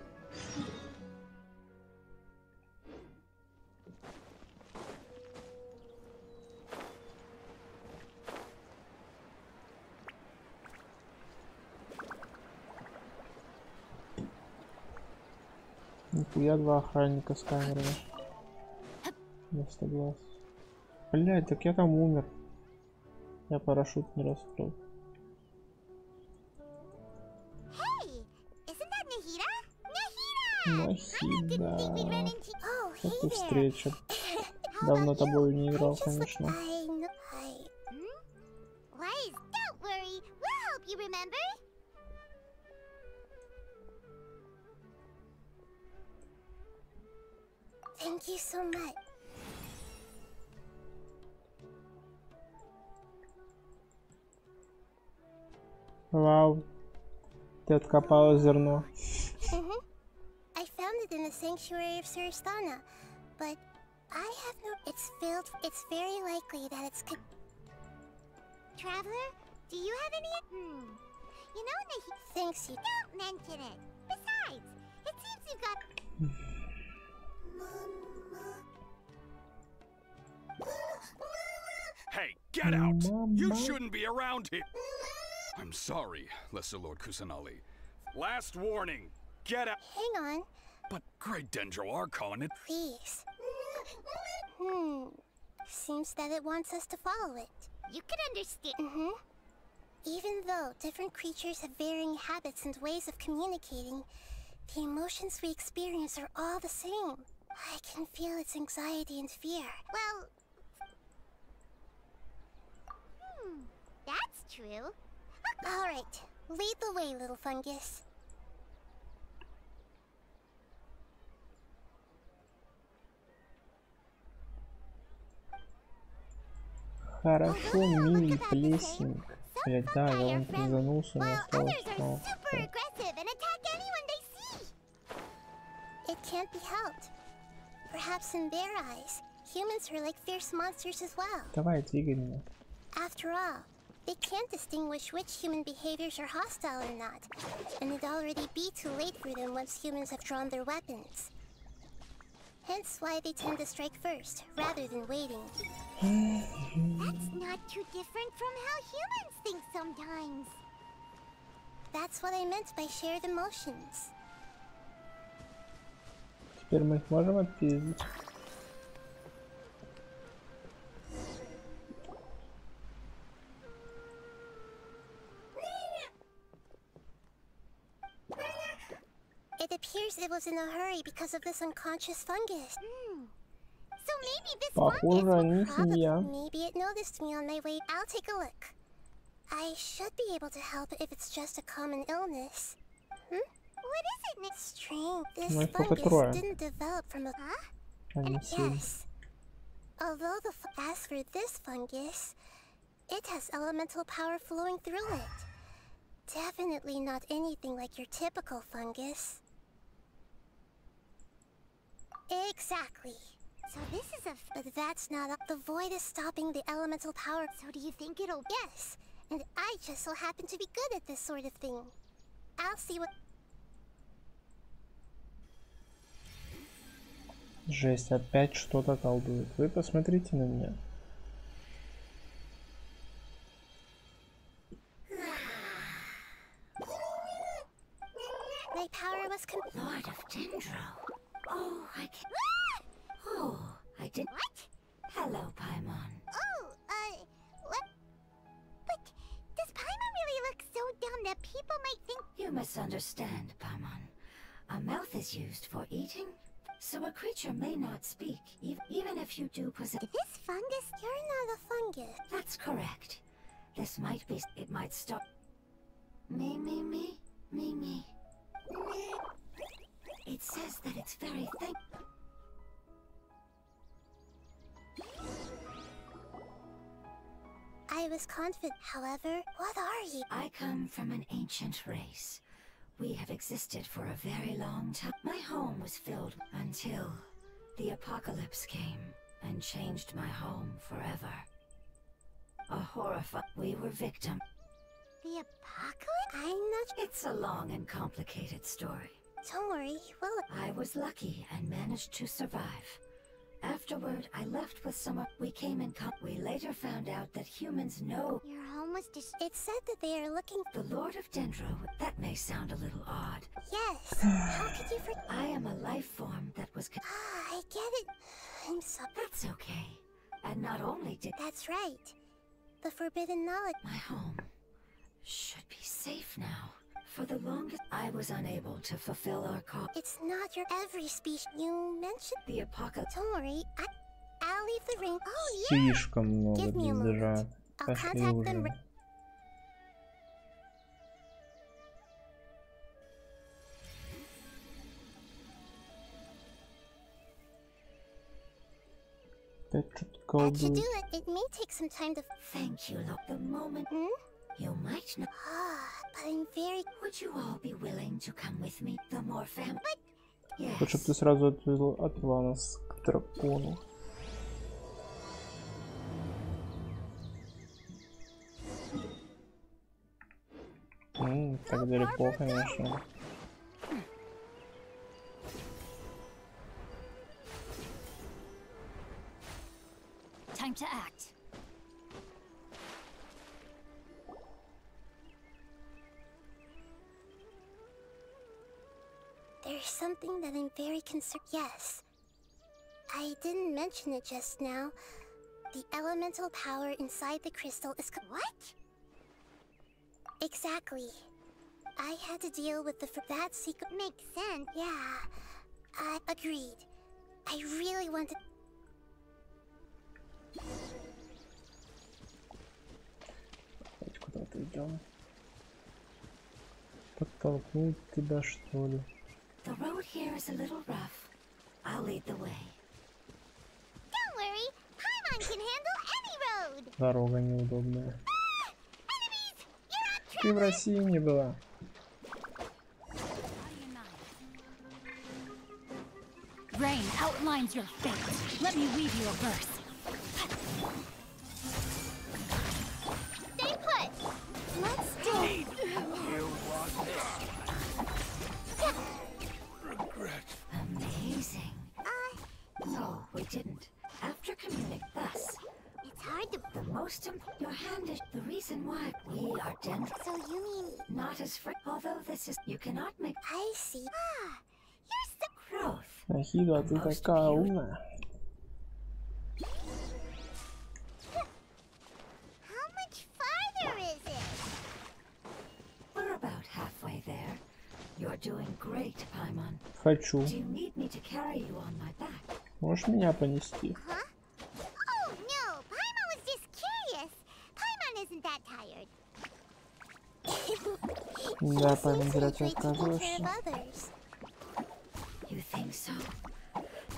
Нихуя, два охранника с камерами. Вместо глаз. Блять, так я там умер. Я парашют не раскрыл. Нахиде. Это встреча. Давно тобой не играл, конечно. Thank you so much. Вау. Ты откопала зерно. I found it in the sanctuary of S5R1, but I have no. It's filled. It's very likely that it's. Traveler, do you have any? You know, thanks. You don't mention it. Besides, it seems you've got. Hey, get out! You shouldn't be around here! I'm sorry, Lesser Lord Kusanali. Last warning, get out! Hang on. But Great Dendro Archon, it... Please. Seems that it wants us to follow it. You can understand. Even though different creatures have varying habits and ways of communicating, the emotions we experience are all the same. I can feel its anxiety and fear. Well... that's true. Alright, lead the way, little fungus. Хорошо, милый плесень. Блять, да, я вон призанулся, мне осталось мало. It can't be helped. Perhaps in their eyes, humans are like fierce monsters as well. Давай, двигай меня. After all, they can't distinguish which human behaviors are hostile or not, and it'd already be too late for them once humans have drawn their weapons. Hence why they tend to strike first, rather than waiting. That's not too different from how humans think sometimes. That's what I meant by shared emotions. Теперь мы их можем отпиздить. It appears it was in a hurry because of this unconscious fungus. So maybe this fungus maybe it noticed me on my way. I'll take a look. I should be able to help if it's just a common illness. What is it, Nick? Strange. This fungus didn't develop from a... And yes. Although as for this fungus, it has elemental power flowing through it. Definitely not anything like your typical fungus. Exactly. So this is but that's not the void is stopping the elemental power. So do you think it'll... Yes. And I just so happen to be good at this sort of thing. I'll see what... Жесть, опять что-то колдует. Вы посмотрите на меня. My power was Lord of Dendro. Oh, I can... Oh, I did... What? Hello, Paimon. Oh, what? But does Paimon really look so dumb that people might think... You misunderstand, Paimon. A mouth is used for eating, so a creature may not speak, even if you do possess... This fungus? You're not a fungus. That's correct. This might be... It might stop... Me. It says that it's very thin. I I was confident. However, what are you? I come from an ancient race. We have existed for a very long time. My home was filled until the apocalypse came and changed my home forever. A we were victim. The apocalypse? I'm not. It's a long and complicated story. Don't worry, I was lucky and managed to survive. Afterward, I left with some. We came in. We later found out that humans know. Your home was It said that they are looking. The Lord of Dendro. That may sound a little odd. Yes. How could you I am a life form that was. I get it. I'm sorry. That's okay. And not only did. That's right. The forbidden knowledge. My home should be safe now. For the longest, I was unable to fulfill our call. It's not your every species. You mentioned the apocalypse. Don't worry, I'll leave the ring. Oh yeah. Слишком много Give me a moment. лежат. I'll Пошли contact them. уже. Опять что-то That should do колдует. it. It may take some time to. Thank you, look. The moment you might know. But I'm very. Would you all be willing to come with me? The more family. Yes. Вот, чтобы ты сразу отвела нас к дракону. Так далеко, конечно. Time to act. There's something that I'm very concerned. Yes. I didn't mention it just now. The elemental power inside the crystal is. What? Exactly. I had to deal with that secret. Makes sense. Yeah. I agreed. I really wanted. Куда-то идем. Подтолкнуть тебя, что ли? The road here is a little rough. I'll lead the way. Don't worry, Paimon can handle any road. Дорога неудобная. Ты в России не была. Rain outlines your fate. Let me weave you a verse. Stay put. Let's do it. You want this? Amazing. No, we didn't. After communicating thus, it's hard to. The most your hand is the reason why we are dense. So you mean not as free? Although this is you cannot make. I see. You're so growth. Нахиде, а ты такая умная. How much farther is it? We're about halfway there. You're doing great, Paimon. Хочу. Do you need me to carry you on my back? Можешь меня понести? Huh? Oh no, Paimon was just curious. Paimon isn't that tired. Да, Paimon, зря ты отказываешься. You think so?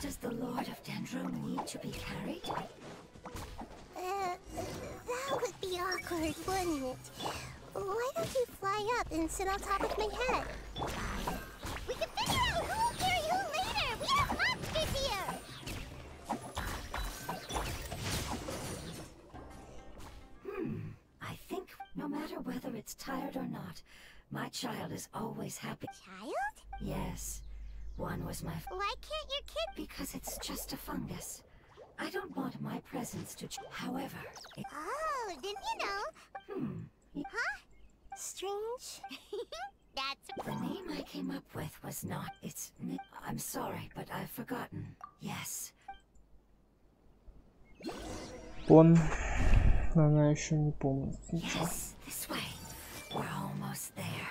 Does the Lord of Dendro need to be carried? That would be awkward, wouldn't it? Why don't you fly up and sit on top of my head? We can figure out who'll carry who later! We have monsters here! I think no matter whether it's tired or not, my child is always happy. Child? Yes. One was my. Why can't your kid? Because it's just a fungus. I don't want my presence to. However. Oh, didn't you know? Huh? Strange. That's. The name I came up with was not. It's. I'm sorry, but I've forgotten. Yes. Он. Она еще не помнит. Yes, this way. We're almost there.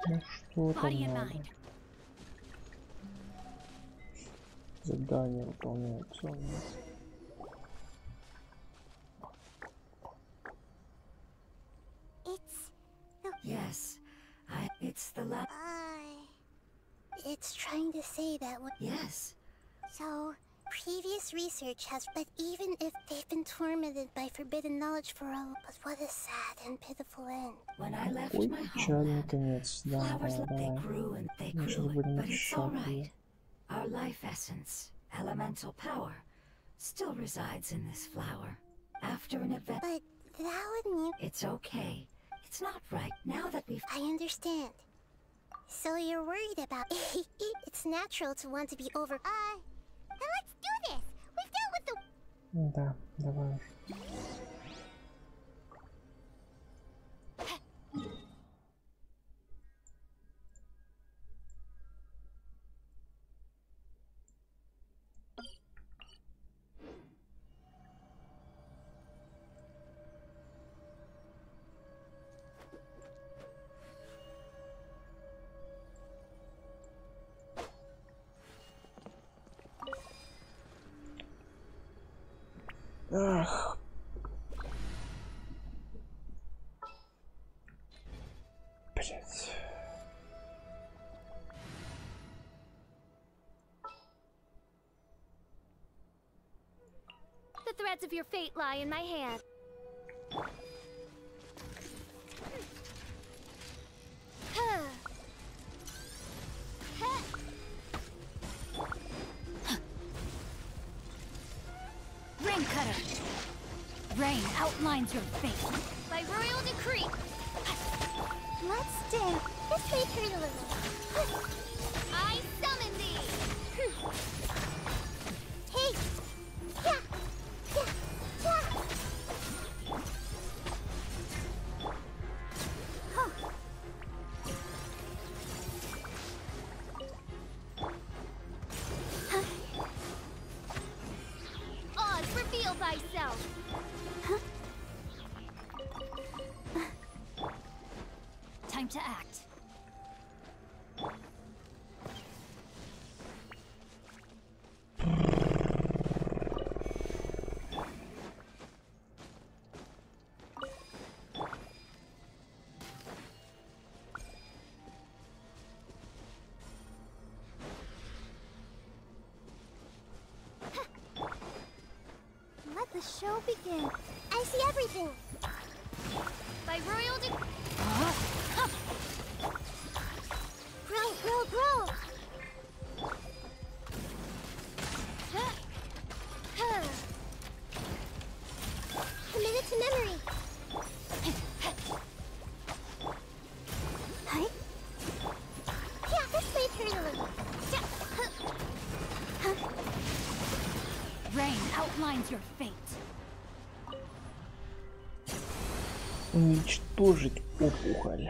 Ну что там надо? Задание выполняется у нас. Yes, it's the lab. It's trying to say say that one. Yes. So, previous research has, but even if they've been tormented by forbidden knowledge for all, but what a sad and pitiful end. When I left Ой, my печальный конец, да, flowers, да, they да. grew and they Мы сейчас grew, будем but it's all очищать ее. right. Our life essence, elemental power, still resides in this flower. After an event... But that would mean... It's okay. It's not right. Now that we've... I understand. So you're worried about... It's natural to want to be over... Then let's do this! We've dealt with the... Да, давай уже. Ах. Блять. The threads of your fate lie in my hand. Rain cutter. Rain outlines your fate. By royal decree. Let's dance. This may hurt a little. I summon thee. Hey! Yeah! Yeah! Yeah! Huh. Oz, reveal thyself. Time to act. Let the show begin. I see everything. By royal decree. Grow, grow, grow. Commit it to memory. Hi. Yeah, this may hurt a little. Rain outlines your fate. Уничтожить опухоль.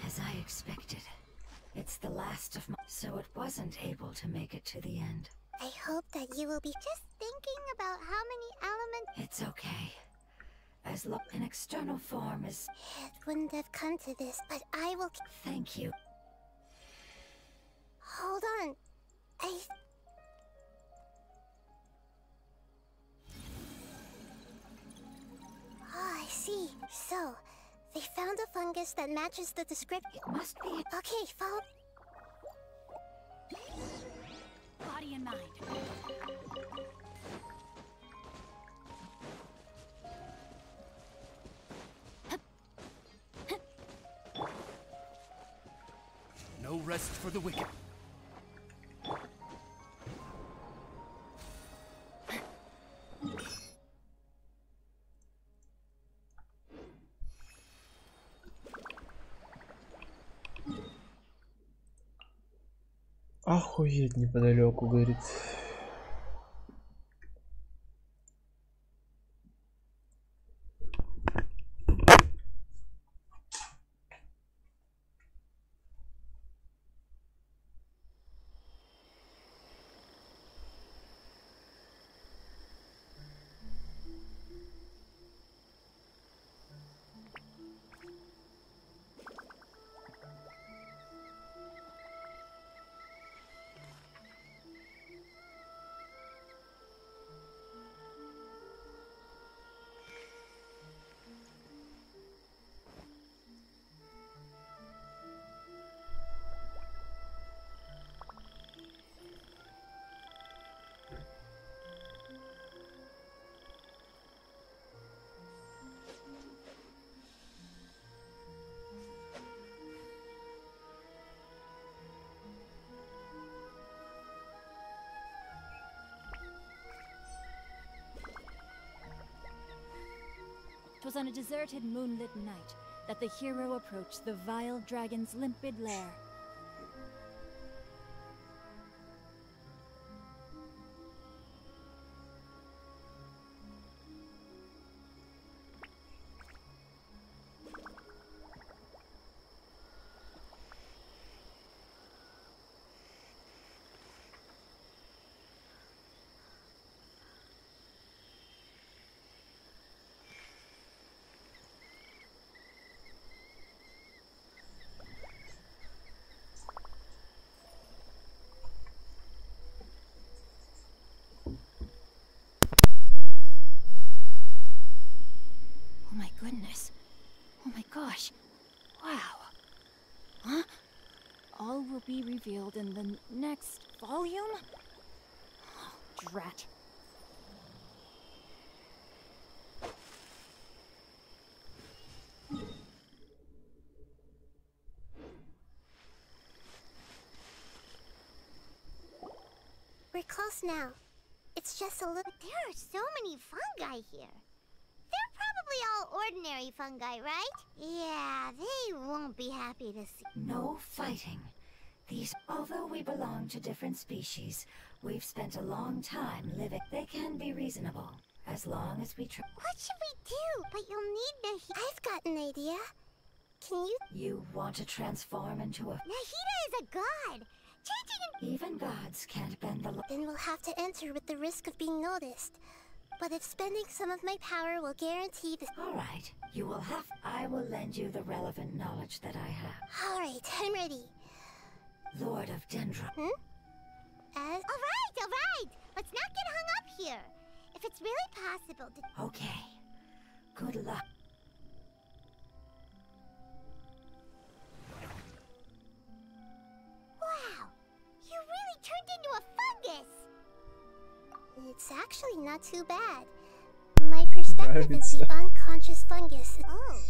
As I expected. It's the last of my... So it wasn't able to make it to the end. I hope that you will be just thinking about how many elements... It's okay. As an external form is... It wouldn't have come to this, but I will... Thank you. Hold on. Oh, I see. So, they found a fungus that matches the description. It must be... Okay, follow... Body and mind. No rest for the wicked. Охуеть неподалеку, говорит. 'Twas on a deserted moonlit night that the hero approached the vile dragon's limpid lair. Oh my goodness. Oh my gosh. Wow. Huh? All will be revealed in the next volume? Oh, drat. We're close now. It's just a little... There are so many fungi here. They're probably all ordinary fungi, right? Yeah, they won't be happy to see. No fighting. These, although we belong to different species, we've spent a long time living. They can be reasonable, as long as we try. What should we do? But you'll need Nahide. I've got an idea. Can you... You want to transform into a... Nahide is a god. Changing Even gods can't bend the law. Then we'll have to enter with the risk of being noticed. But if spending some of my power will guarantee this... All right, you will have... I will lend you the relevant knowledge that I have. All right, I'm ready. Lord of Dendron. All right. Let's not get hung up here. If it's really possible to... Okay. Good luck. Wow! You really turned into a fungus! It's actually not too bad. My perspective is the unconscious fungus. Oh,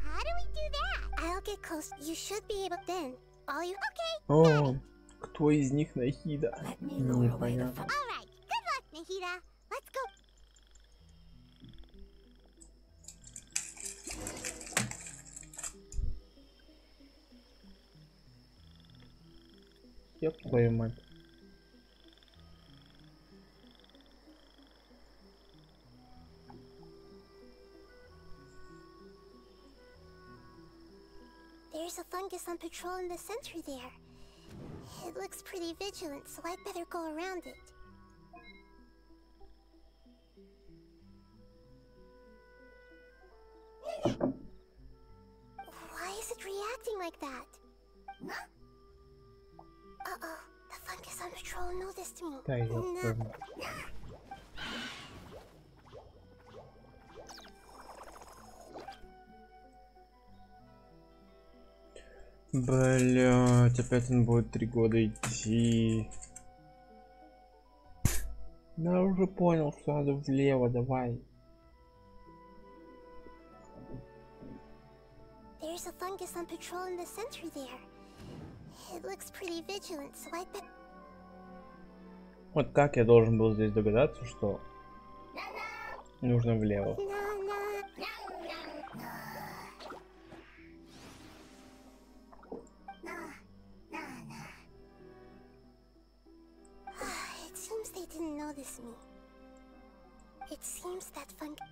how do we do that? I'll get close. You should be able then. All you... Okay. О, кто из них Нахида? Непонятно. All right. Good luck, Nahida. Let's go. Ёб твою мать. There's a fungus on patrol in the center there. It looks pretty vigilant, so I'd better go around it. Why is it reacting like that? Uh-oh, the fungus on patrol noticed me. Да, я тоже. Блять, опять он будет 3 года идти. Я уже понял, что надо влево, давай. There's a fungus on patrol in the center there. It looks pretty vigilant, so I bet... Вот как я должен был здесь догадаться, что нужно влево. It seems they didn't notice me. It seems that fungus...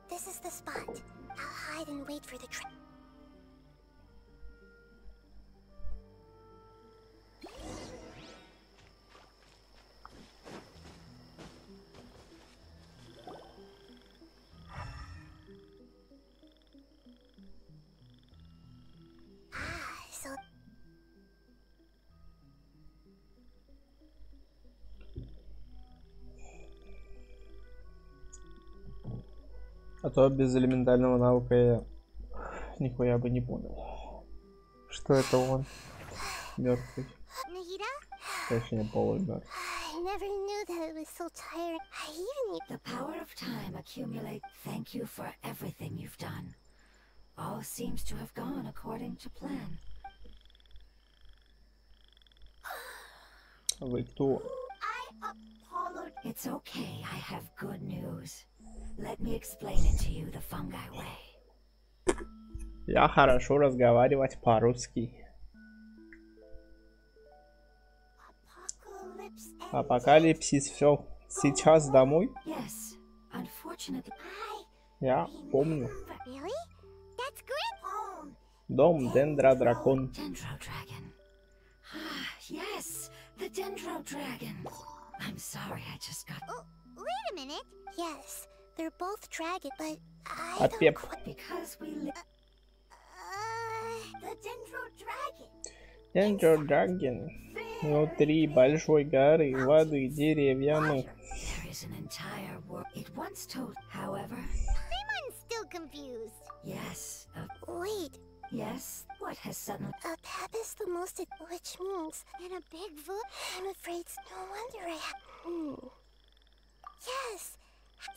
This is the spot. I'll hide and wait for the trip. So... А то без элементального навыка я нихуя бы не понял, что это он мертвый. Точнее, полумертвый. I never knew that it was so tiring. I even need... The power of time accumulate. Thank you for everything you've done. All seems to have gone according to plan. Вы кто? It's okay, I have good news. Let me explain it to you the fungi way. Я хорошо разговаривать по-русски. Апокалипсис, все. Сейчас домой? Yes, unfortunately. Я помню. Really? That's great. Дом Дендродракон. Dendrodragon. Ah, yes, the Dendrodragon. I'm sorry, I just got. Oh, wait a minute. Yes, they're both dragon, but I А don't Пеп? quite... Because we live. The Dendrodragon. Dendrodragon. Внутри большой горы, воды, деревьяных. There is an entire world. It once told, however. I'm still confused. Yes. Wait. Yes. What has suddenly? Pep is the most, which means in a big vote. I'm afraid. No wonder I have. Yes.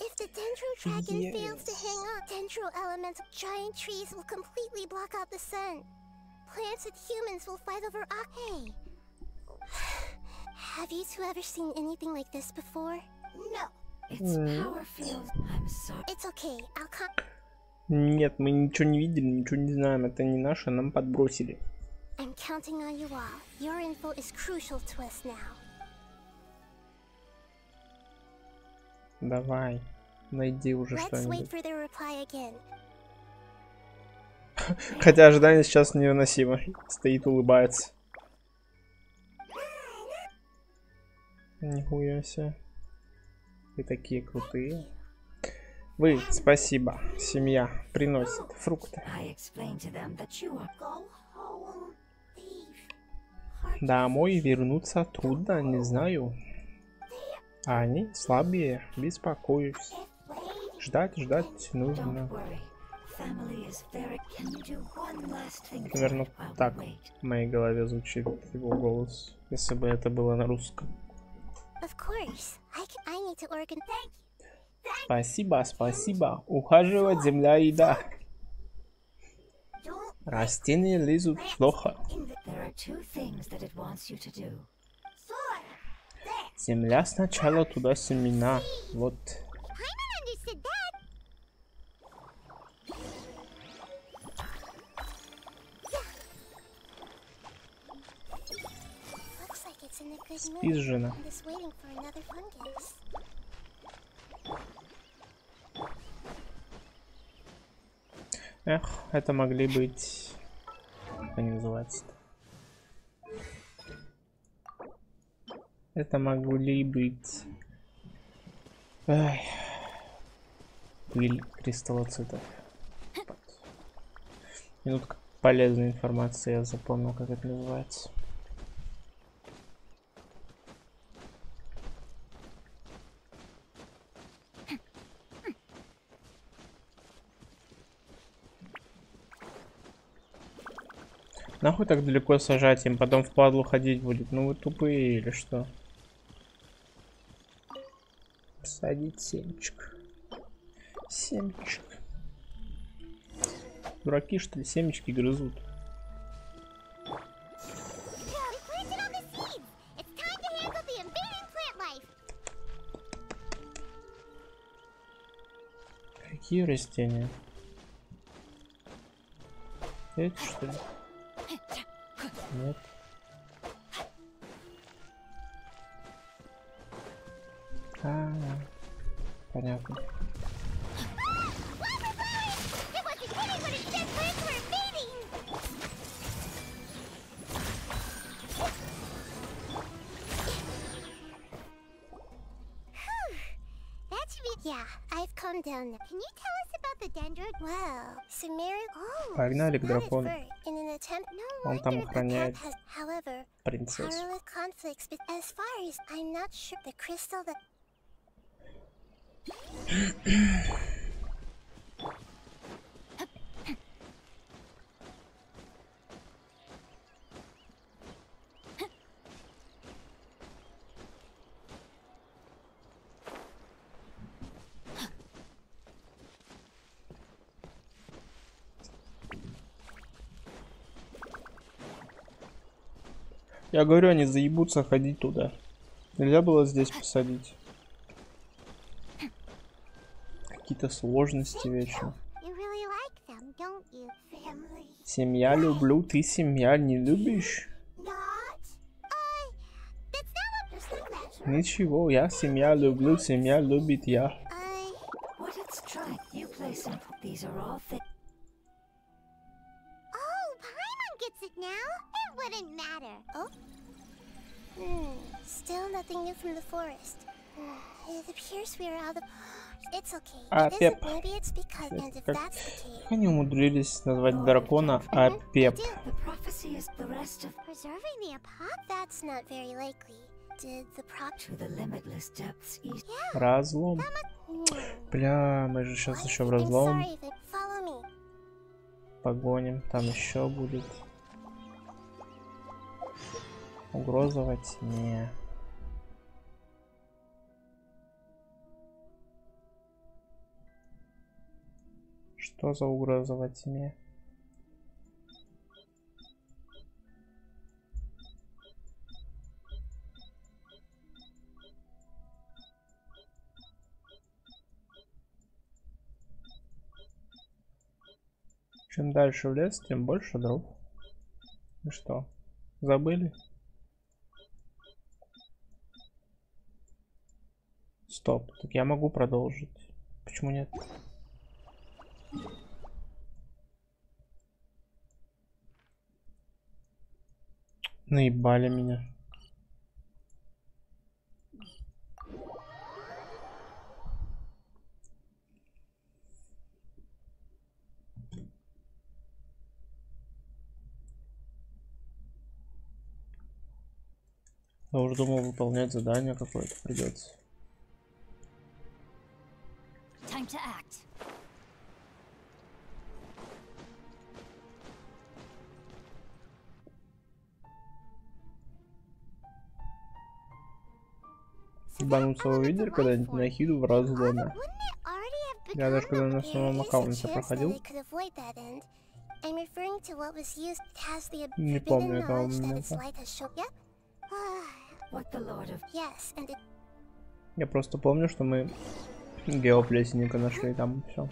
If the Dendrodragon fails to hang on, Dendro elemental giant trees will completely block out the sun. Plants and humans will fight over Hey. Have you two ever seen anything like this before? No. It's power field. I'm sorry. It's okay. I'll come. Нет, мы ничего не видели, ничего не знаем. Это не наше, нам подбросили. I'm counting on you all. Your info is crucial to us now. Давай, найди уже что-нибудь. Хотя ожидание сейчас невыносимо. Стоит, улыбается. Нихуя себе. Вы такие крутые. Вы, спасибо. Семья приносит фрукты. Домой вернуться трудно, не знаю. А они слабее, беспокоюсь. Ждать нужно. Примерно так в моей голове звучит его голос, если бы это было на русском. Спасибо, спасибо. Ухаживать, земля, еда. Растения лезут плохо. Земля сначала, туда семена. Вот. Спишь, жена? Эх, это могли быть... Как они называются-то? Это могли быть... Ай. Пыль кристаллоцитов. Минутка полезной информации, я запомнил, как это называется. Нахуй так далеко сажать им, потом в падлу ходить будет. Ну вы тупые или что? Садить семечек. Семечек. Дураки, что ли, семечки грызут? Какие растения? Эти, что ли? Нет. Понятно. Погнали к дракону. Он там охраняет принцессу. Я говорю, они заебутся ходить туда. Нельзя было здесь посадить. Какие-то сложности вечно. Семья люблю, ты семья не любишь? Ничего, я семья люблю, семья любит я. Still nothing new from the forest. It appears we are out of... It's okay. Апеп. Maybe it's because... And if that's the case... Как они умудрились назвать дракона Апеп? Preserving the apop? That's not very likely. Did the prop... To the limitless depths east... Разлом. Бля, мы же сейчас еще в разлом погоним. Там еще будет. Угроза во тьме. Что за угроза во тьме? Чем дальше в лес, тем больше дров. И что? Забыли? Стоп, так я могу продолжить. Почему нет? Наебали меня. Я уже думал, выполнять задание какое-то придется. Time to act. Ебануться вы видели когда-нибудь Нахиду в разломе? Я даже когда на своем аккаунте проходил. Не помню этого момента. Я просто помню, что мы геоплесенника нашли там и все.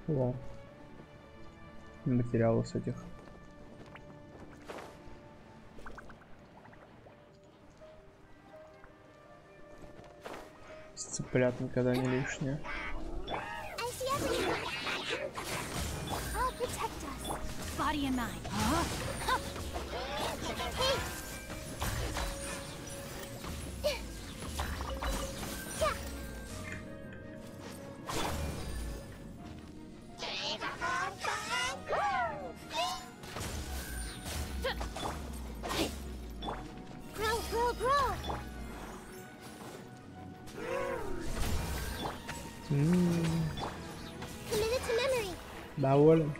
О, материалы с этих. Цыплят никогда не лишнее. Доволен.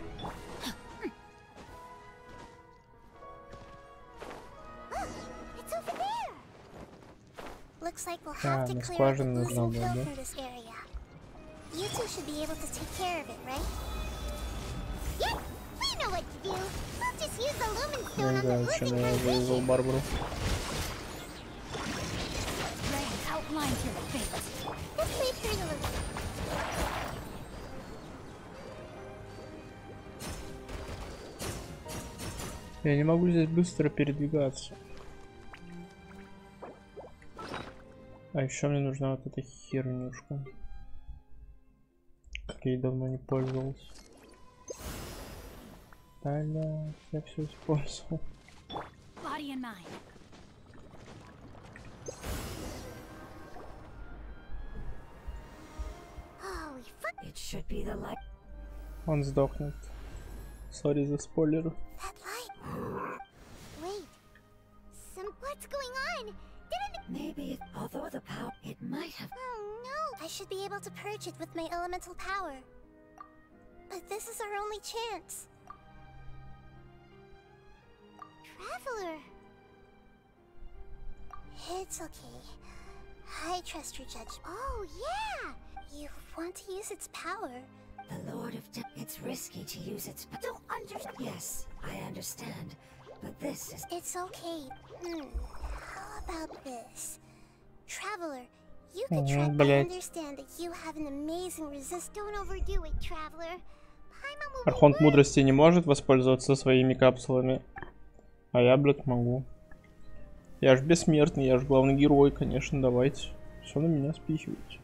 Да, на скважину нужно было, да? Не знаю, зачем я завязал Барбару. Я не могу здесь быстро передвигаться. А еще мне нужна вот эта хернюшка. Как я ей давно не пользовался. Аля, я все использовал. Он сдохнет. Сори за спойлеры. What's going on? Didn't... Maybe, although the power, it might have... Oh no! I should be able to purge it with my elemental power. But this is our only chance. Traveler! It's okay. I trust your judgment. Oh, yeah! You want to use its power. The Lord of Death. It's risky to use its power. Don't understand. Yes, I understand. But this is... It's okay. How about this? Traveler, you could try to understand that you have an amazing resist. Don't overdo it, Traveler. Архонт мудрости не может воспользоваться своими капсулами. А я, блядь, могу. Я ж бессмертный, я ж главный герой, конечно, давайте. Все на меня спихивайте.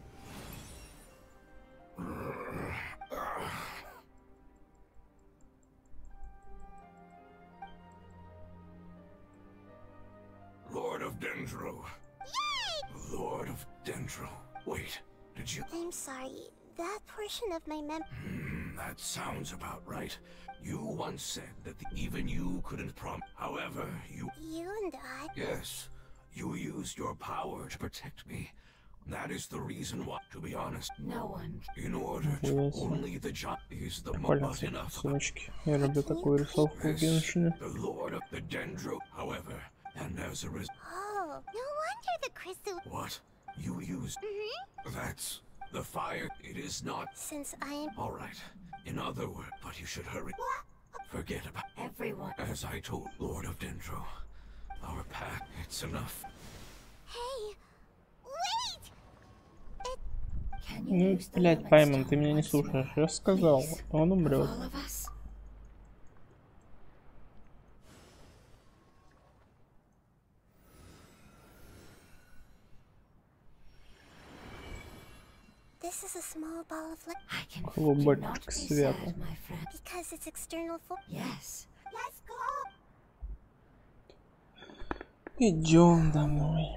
Lord of Dendro. Yay! Lord of Dendro. Wait, did you... I'm sorry. That portion of my that sounds about right. You once said that even you couldn't However, you... You and I... Yes. You used your power to protect me. That is the reason why, to be honest. No one... In order to... Only the job is the but enough. Я люблю такую рисовку в Геншине. The Lord of the Dendro, however, and as a result... Oh, no wonder the crystal... What? You used... That's... The fire, it is not... Since I am... Alright. In other words, but you should hurry. Forget about... Everyone... As I told Lord of Dendro. Our path, it's enough. Hey! Wait! Ну, блядь, Паймон, ты меня не слушаешь. Я сказал, он умрет. This is a small ball of light. Клубочек света. Because it's external for... Yes. Let's go! Идем домой.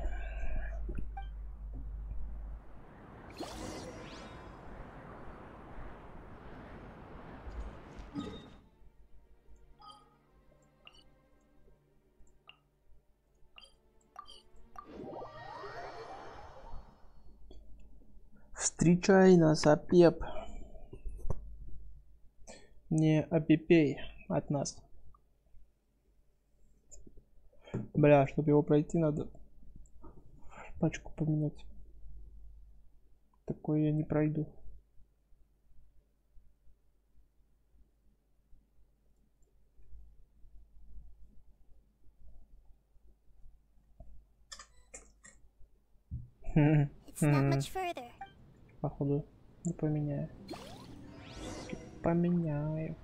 Встречай нас, Апеп. Не опепей от нас. Бля, чтобы его пройти, надо пачку поменять. Такое я не пройду. It's not much further. Походу, не поменяю. Поменяю.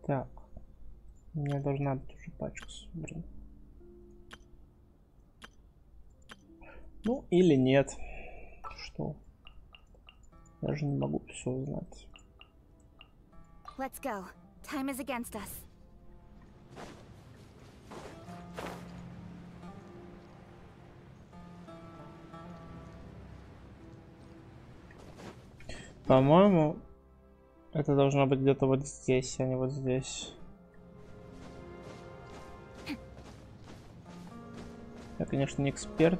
Так. У меня должна быть уже пачка собрана. Ну, или нет. Что? Даже не могу все узнать. Let's go. Time is against us. По-моему, это должно быть где-то вот здесь, а не вот здесь. Я, конечно, не эксперт,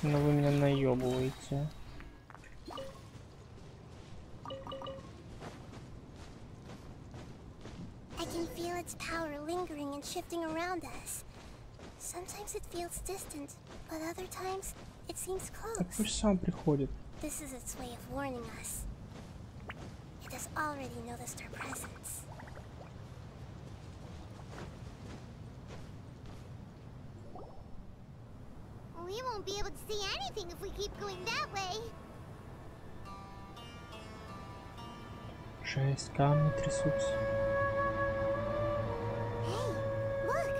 но вы меня наебываете. I can feel its power lingering and shifting around us. Sometimes it feels distant, but other times it seems close. Пусть сам приходит. This is its way of warning us. It has already noticed our presence. We won't be able to see anything if we keep going that way. Жесть, камни трясутся. Hey, look!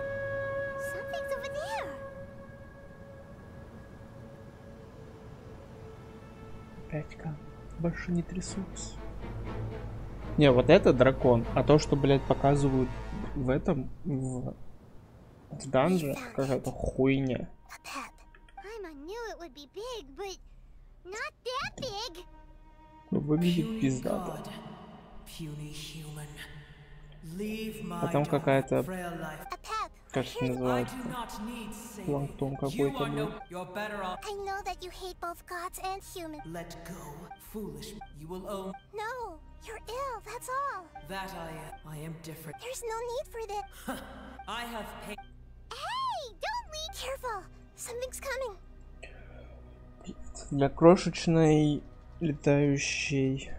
Something's over there. Опять камни. Больше не трясутся. Не, вот это дракон, а то, что, блядь, показывают в этом, в данже, какая-то хуйня. Выглядит пиздато. Потом какая-то, как это называется, планктон какой-то был. I know that you hate both gods and humans. Let go, foolish. You will own. No, you're ill, that's all. That I am different. There's no need for this. I have pain. Hey, Something's coming. Для крошечной летающей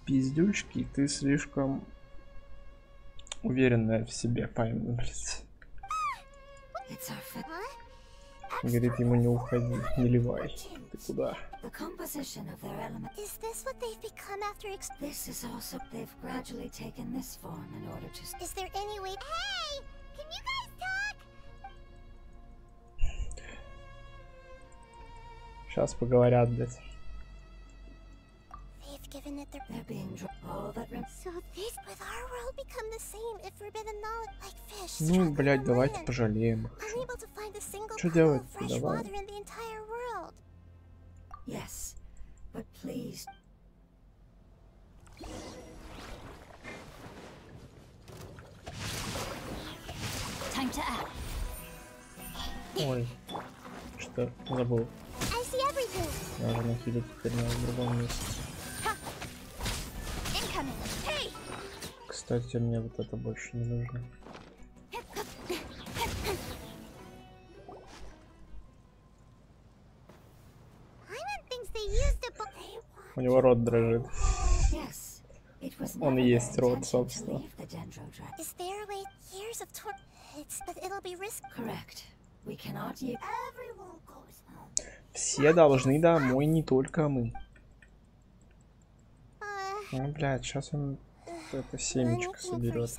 пиздючки ты слишком уверенная в себе, пойми, блядь. Говорит ему не уходи, не ливай. Ты куда? The composition of their element. Is this what they've become after This is also they've gradually taken this form in order to. Is there any way? Hey! Can you guys talk? Сейчас поговорят, блядь. They've given it they're being all that so this with our world become the same if forbidden knowledge like fish. Ну, блядь, давайте пожалеем. Что делать? Давай. Yes, but please. Time to act. Ой, что забыл. Я уже Нахиде теперь на другом месте. Кстати, мне вот это больше не нужно. У него рот дрожит. Он и есть рот, собственно. Все должны домой, не только мы. Ну, блядь, сейчас он это семечко соберет.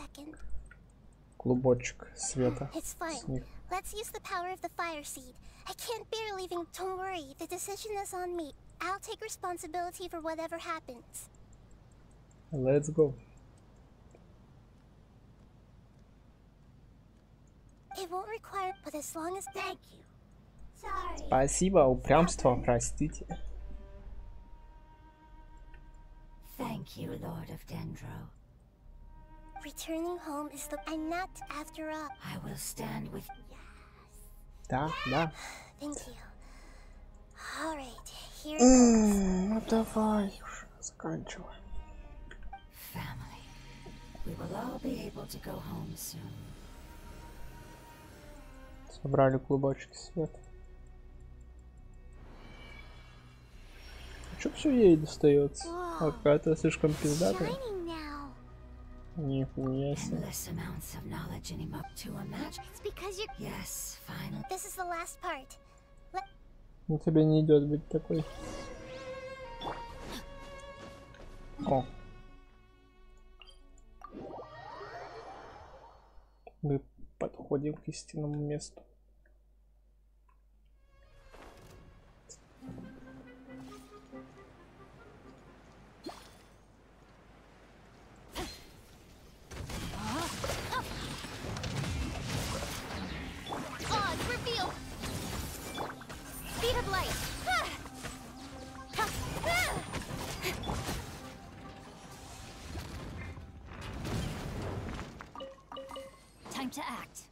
Клубочек света с них. Let's use the power of the fire seed. I can't bear leaving. Don't worry, the decision is on me. I'll take responsibility for whatever happens. Let's go. It won't require, but as long as thank you. Sorry. Спасибо, упрямство, простите. Thank you, Lord of Dendro. Returning home is the I'm not after all. I will stand with Да, да. Thank you. All right, here it goes. Ну давай уже заканчивай. Family. We will all be able to go home soon. Собрали клубочки света. Чё все ей достается? А какая-то слишком пиздатая. Нихуя себе. Endless amounts of knowledge in him up to imagine. It's because you're Yes, finally. This is the last part. Ну тебе не идет быть такой. О. Мы подходим к истинному месту. Time to act.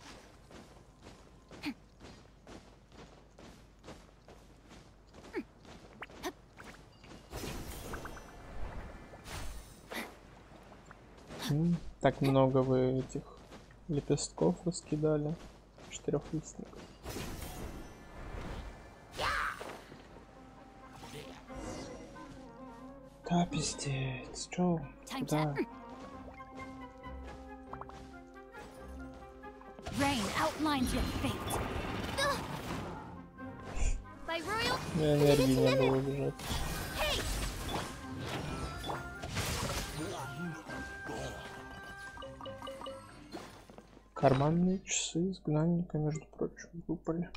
Так много вы этих лепестков раскидали. 4-листник. Да, пиздец. Чё? Куда? Rain outlines your fate. By royal. Мне энергии не было убежать. Карманные часы изгнанника, между прочим, выпали.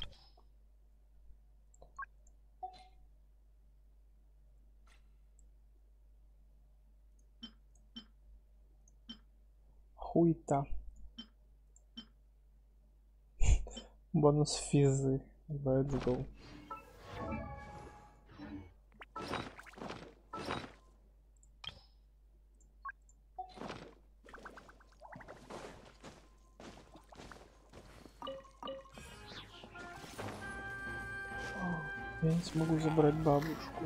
Хуйта. Бонус физы. Let's go. Я не смогу забрать бабушку.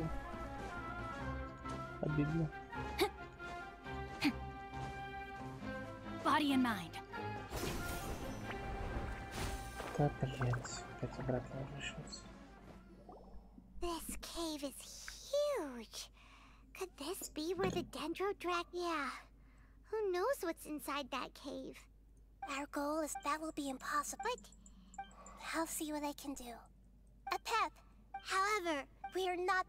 Обидно. Body and mind. Капец, опять обратно возвращался. This cave is huge. Could this be where the Dendro Drag? Yeah. Who knows what's inside that cave? Our goal is that will be impossible. But I'll see what I can do. A pep. However, we are not.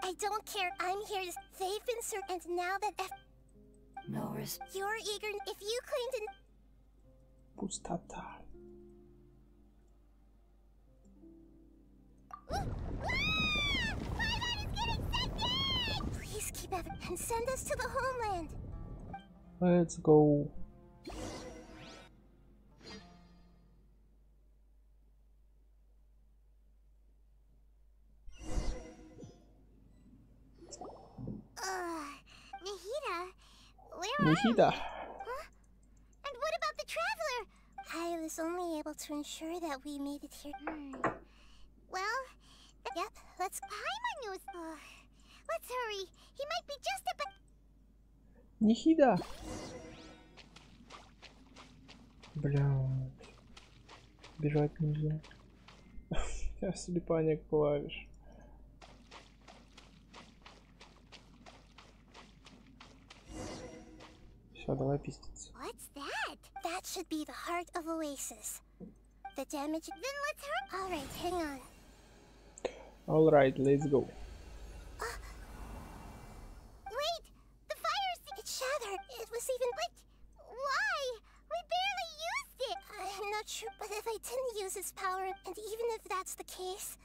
I don't care. I'm here to. They've been searched, and now that no risk. You're eager. If you claim to. Пустота. Please keep effort and send us to the homeland. Let's go. Nahide, where are you? Huh? And what about the traveler? I was only able to ensure that we made it here. Well, yep, let's. Hi, Manus. Let's hurry. He might be just about. Нахиде. Бля. Бежать нельзя. Я слепание клавиш. Все, давай пиздиться. What's that? That should be the heart of Oasis. The damage. Then let's hurry. All right, hang on. All right, let's go. Wait, the fire. It shattered. It was even. But why? We barely used it. I'm not sure, but if I didn't use its power, and even if that's the case,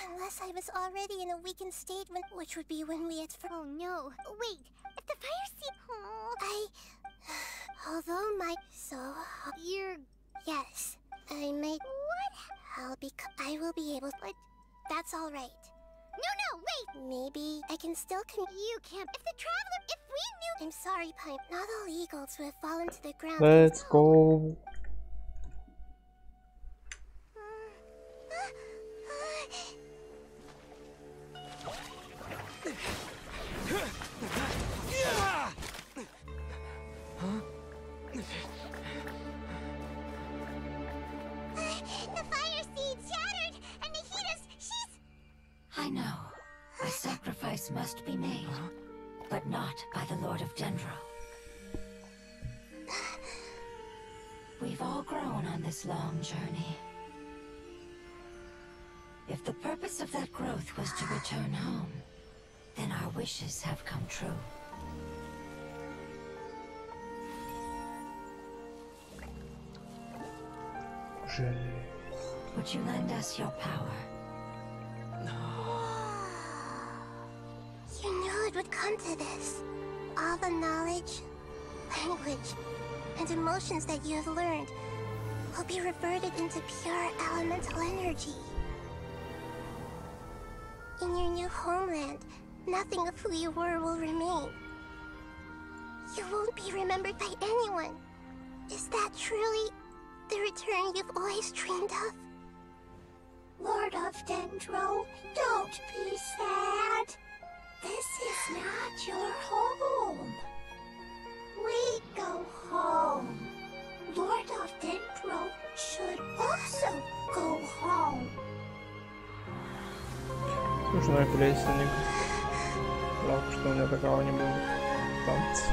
unless I was already in a weakened state, which would be when we had. Oh no! Wait, if the fire seed. Although my you're. Yes, I might. What? I will be able. But that's all right. No, wait. Maybe I can still. You can't. If the traveler. If we knew. I'm sorry, Pipe. Not all eagles who have fallen to the ground. Let's go. The fire seed shattered, and Nahide's. She's. I know. A sacrifice must be made, but not by the Lord of Dendro. We've all grown on this long journey. If the purpose of that growth was to return home, then our wishes have come true. Would you lend us your power? You knew it would come to this. All the knowledge, language, and emotions that you have learned will be reverted into pure elemental energy. In your new homeland, nothing of who you were will remain. You won't be remembered by anyone. Is that truly the return you've always dreamed of? Lord of Dendro, don't be sad. This is not your home. We go home. Lord of Dendro should also go home. Нужно плесенник. Жалко, что у меня такого не было. Танцы.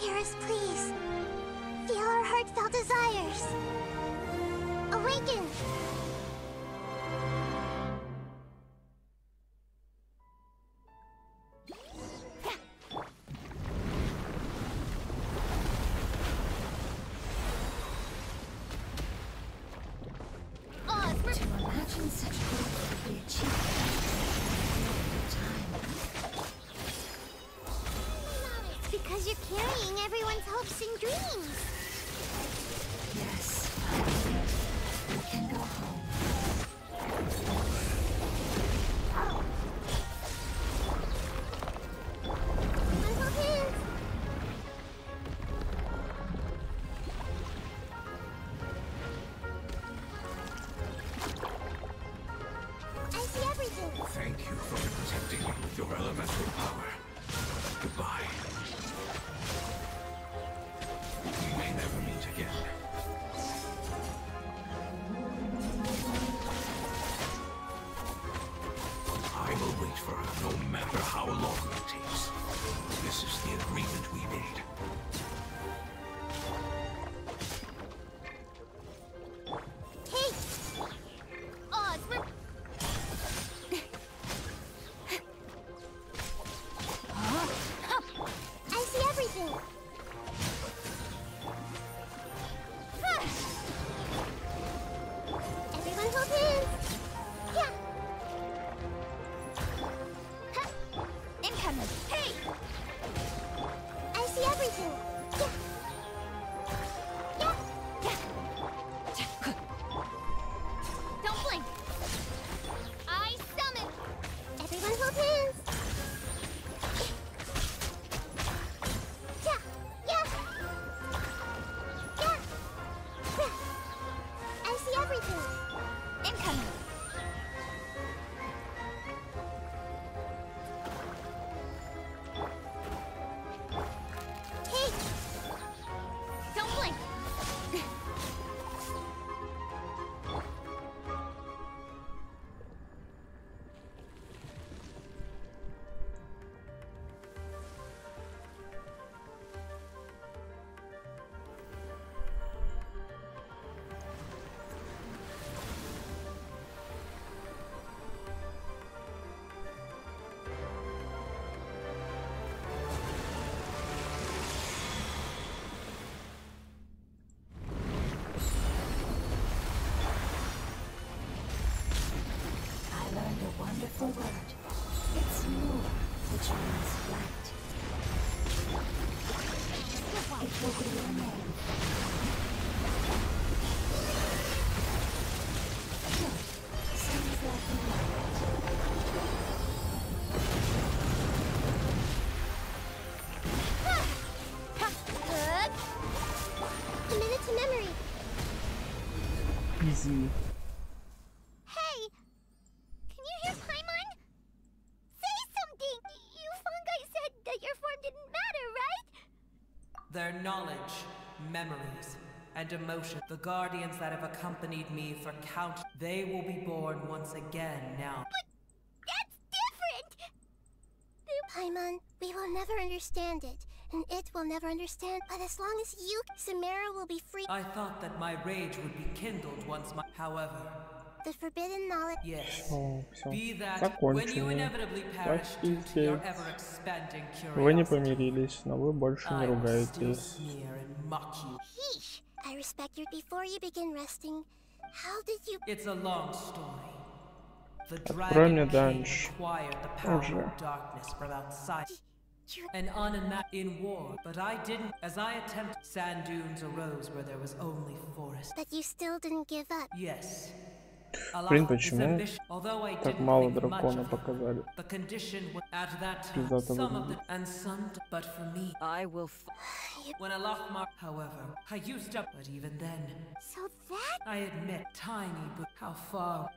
Hear us, please. Feel our heartfelt desires. Awaken! Imagine such growth could be achieved in time. It's because you're carrying everyone's hopes and dreams. Yes, we can go home. Thank you for protecting me with your elemental power. Goodbye. Committed to memory. Easy. Hey! Can you hear Paimon? Say something! You fungi said that your form didn't matter, right? Their knowledge, memories, and emotion. The guardians that have accompanied me for they will be born once again now. But that's different! Paimon, we will never understand it, and it will never understand. But as long as you, Samara will be free. I thought that my rage would be kindled once my... However... The forbidden knowledge... Yes. Всё. Be that when you inevitably perish due to your ever-expanding Вы не curiosity. помирились, но вы больше не ругаетесь. Yeesh. I respect you. Before you begin resting, how did you... It's a long story. The Открой мне Dragon King данж. acquired the power Уже. of darkness from outside. And in war, but I didn't. As I attempted, sand dunes arose where there was only forest. But you still didn't give up. Yes. Блин, почему так мало дракона показали? The condition was at that time, Пиздато some of выглядит. the and some, but for me, I will. When Alachmar, however, I used up, but even then, So that... I admit, tiny, but how far?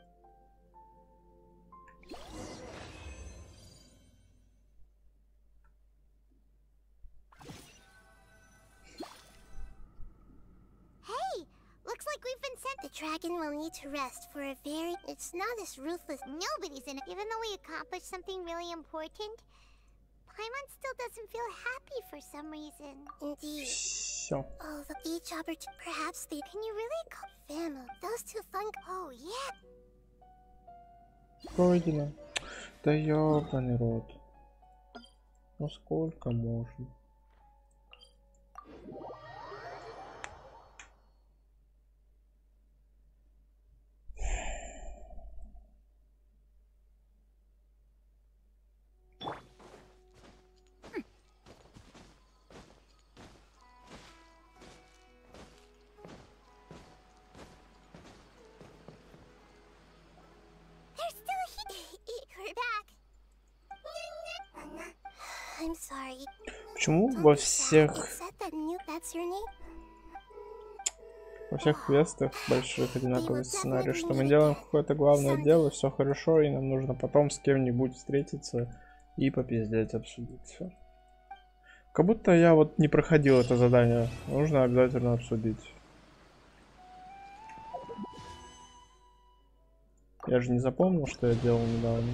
Hey! Looks like we've been sent. The dragon will need to rest for a very... It's not as ruthless. Nobody's in it. Even though we accomplished something really important, Paimon still doesn't feel happy for some reason. Indeed. Всё. Oh, look, each opportunity. Perhaps the... Can you really call family? Those two fun... Oh, yeah. Пройдено. Да ёбаный рот. Ну сколько можно? They're still here. We're back. I'm sorry. Почему во всех Is that that's your name? во всех квестах больших одинаковый сценарий, что мы делаем какое-то главное дело, все хорошо, и нам нужно потом с кем-нибудь встретиться и попиздеть, обсудить все. Как будто я вот не проходил это задание, нужно обязательно обсудить. Я же не запомнил, что я делал недавно.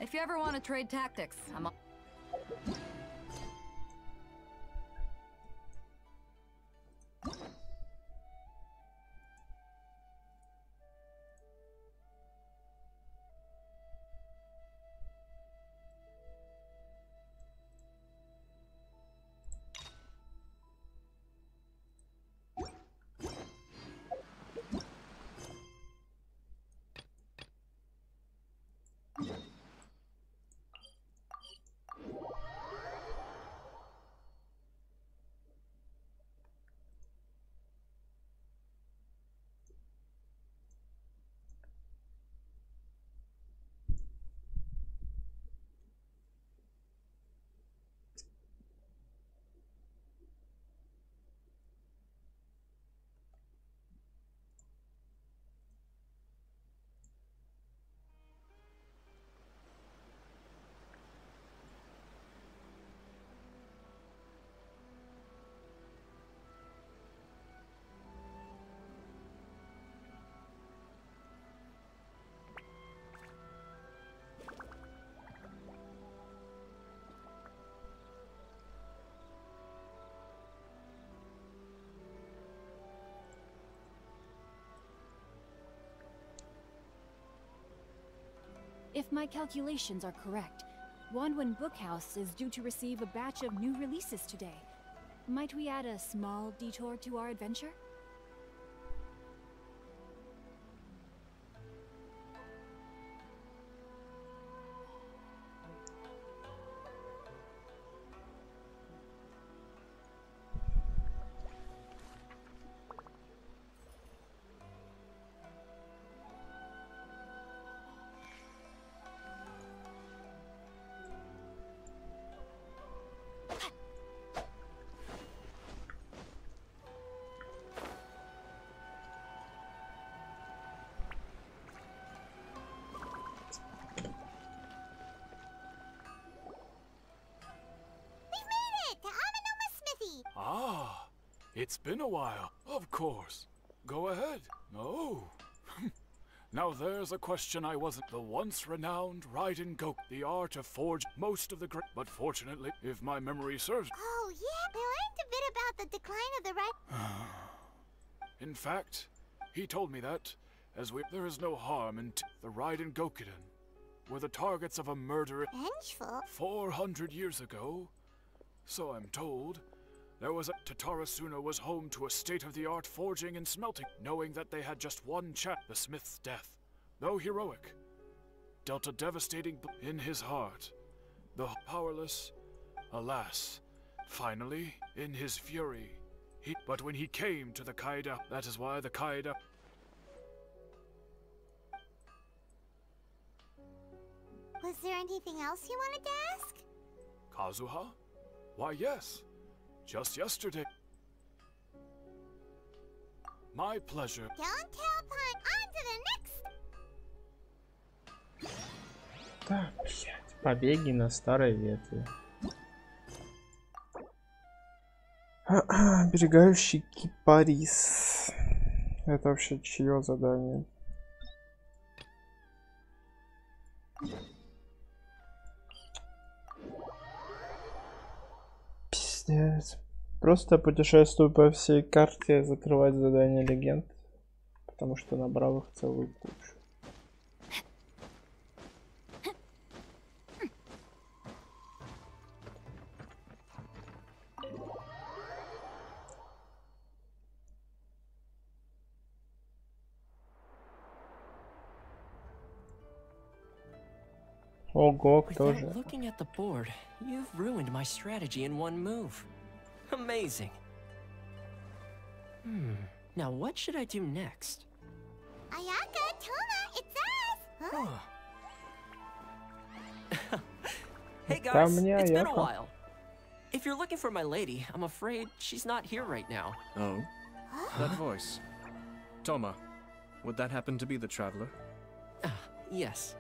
If you ever want to trade tactics, I'm on. If my calculations are correct, Wanwan Bookhouse is due to receive a batch of new releases today. Might we add a small detour to our adventure? Ah, it's been a while. Of course. Go ahead. Oh. Now there's a question I wasn't. The once renowned Raiden Goku, the art of forge most of the great. But fortunately, if my memory serves. Oh, yeah, we learned a bit about the decline of the right. In fact, he told me that, there is no harm in the Raiden Gokuden were the targets of a murder. Vengeful? 400 years ago. So I'm told. There was Tatarasuna was home to a state-of-the-art forging and smelting, knowing that they had just one the smith's death, though heroic, dealt a devastating in his heart. The powerless, alas, finally, in his fury, but when he came to the Kaida, that is why the Kaida... Was there anything else you wanted to ask? Kazuha? Why, yes. Just yesterday. My pleasure. Don't tell Pun. On to the next. Так, блядь, побеги на старой ветви. Оберегающий кипарис. Это вообще чье задание? Пиздец. Просто путешествую по всей карте, закрывать задания легенд, потому что набрал их целую кучу. Ого, кто же? Looking at the board, you've ruined my strategy in one move. Amazing. Now what should I do next? Ayaka, Toma, it's us! Huh? Hey guys, it's been a while. If you're looking for my lady, I'm afraid she's not here right now. Oh? That voice. Toma, would that happen to be the traveler? Yes.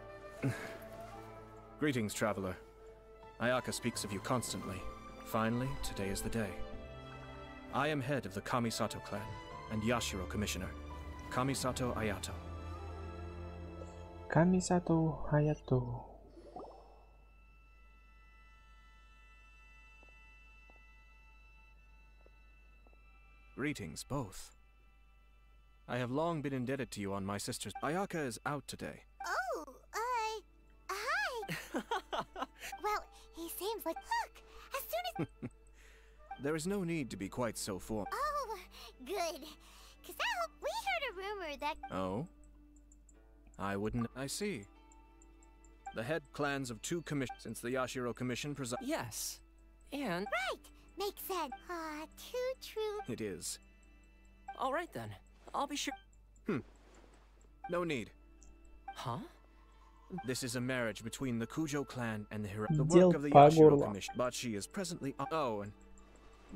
Greetings, traveler. Ayaka speaks of you constantly. Finally, today is the day. I am head of the Kamisato clan and Yashiro commissioner, Kamisato Ayato. Kamisato Ayato. Greetings, both. I have long been indebted to you on my sister's. Ayaka is out today. Oh, hi. Well, he seems like, look, as soon as... There is no need to be quite so formal. Oh, good. Cause we heard a rumor that... Oh? I wouldn't... I see. The head clans of two commissions since the Yashiro commission preside... Yes. And... Right! Makes sense. Ah, too true. It is. Alright then. I'll be sure... No need. Huh? This is a marriage between the Kujo clan and the work of the Yashiro commission. But she is presently... Oh, and...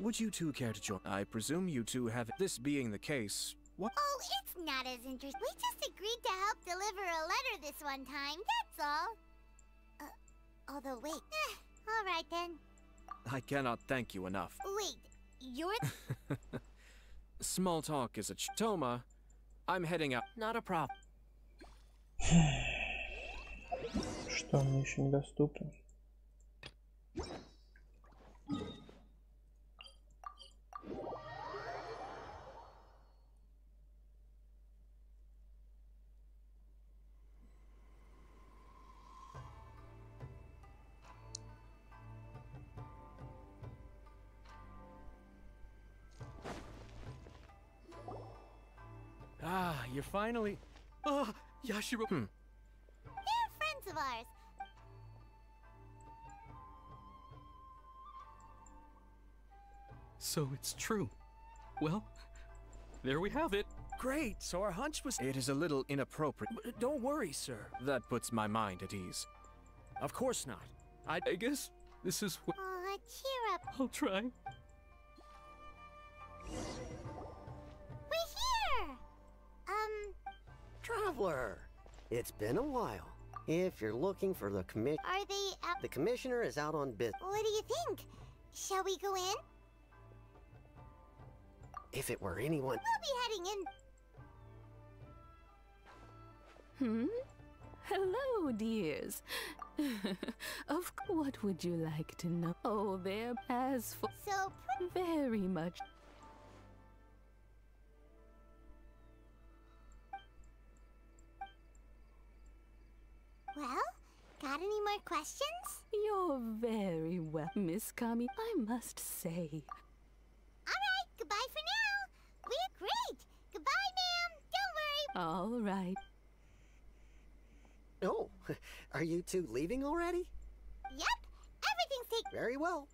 Would you two care to join? I presume you two have... This being the case, what... Oh, it's not as interesting. We just agreed to help deliver a letter this one time, that's all. Although, wait. Alright then. I cannot thank you enough. Wait, you're... Small talk is a Toma. I'm heading out. Not a problem. Что мне еще недоступно? you're finally... Oh, Yashiro... They're friends of ours. So it's true. Well, there we have it. Great, so our hunch was... It is a little inappropriate. Don't worry, sir. That puts my mind at ease. Of course not. I guess this is what... Aw, cheer up. I'll try. We're here! Traveler, it's been a while. If you're looking for the commission... Are they out? The commissioner is out on business. What do you think? Shall we go in? If it were anyone... We'll be heading in. Hello, dears. What would you like to know? Oh, there as for... So... Very much. Well, got any more questions? You're very well, Miss Kami, I must say. Alright, goodbye for now. We're great. Goodbye, ma'am. Don't worry. All right. Oh, are you two leaving already? Yep, everything's taken. Very well.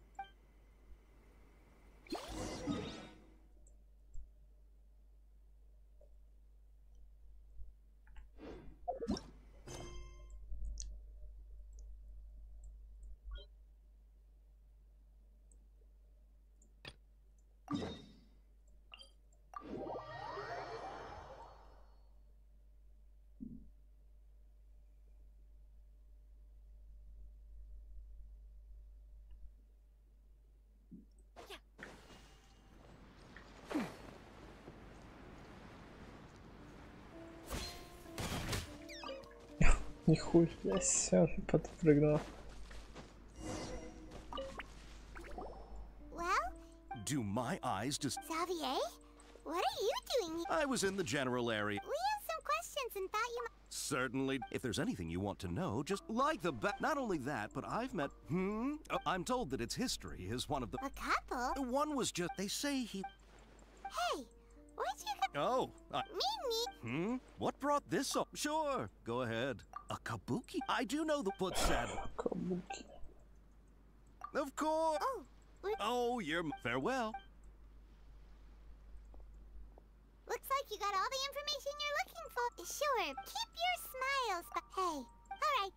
Нихуя себе, подпрыгнула. Well? Do my eyes just... Xavier? What are you doing here? I was in the general area. We have some questions and thought you might... Certainly. If there's anything you want to know, just like the Not only that, but I've met... I'm told that its history is one of the... A couple? One was just... They say he... Hey, where'd you go? Oh, Me? What brought this up? Sure, go ahead. A kabuki? I do know the foot saddle. Kabuki. Of course. Oh, oh, you're... Farewell. Looks like you got all the information you're looking for. Sure, keep your smiles, but hey, alright.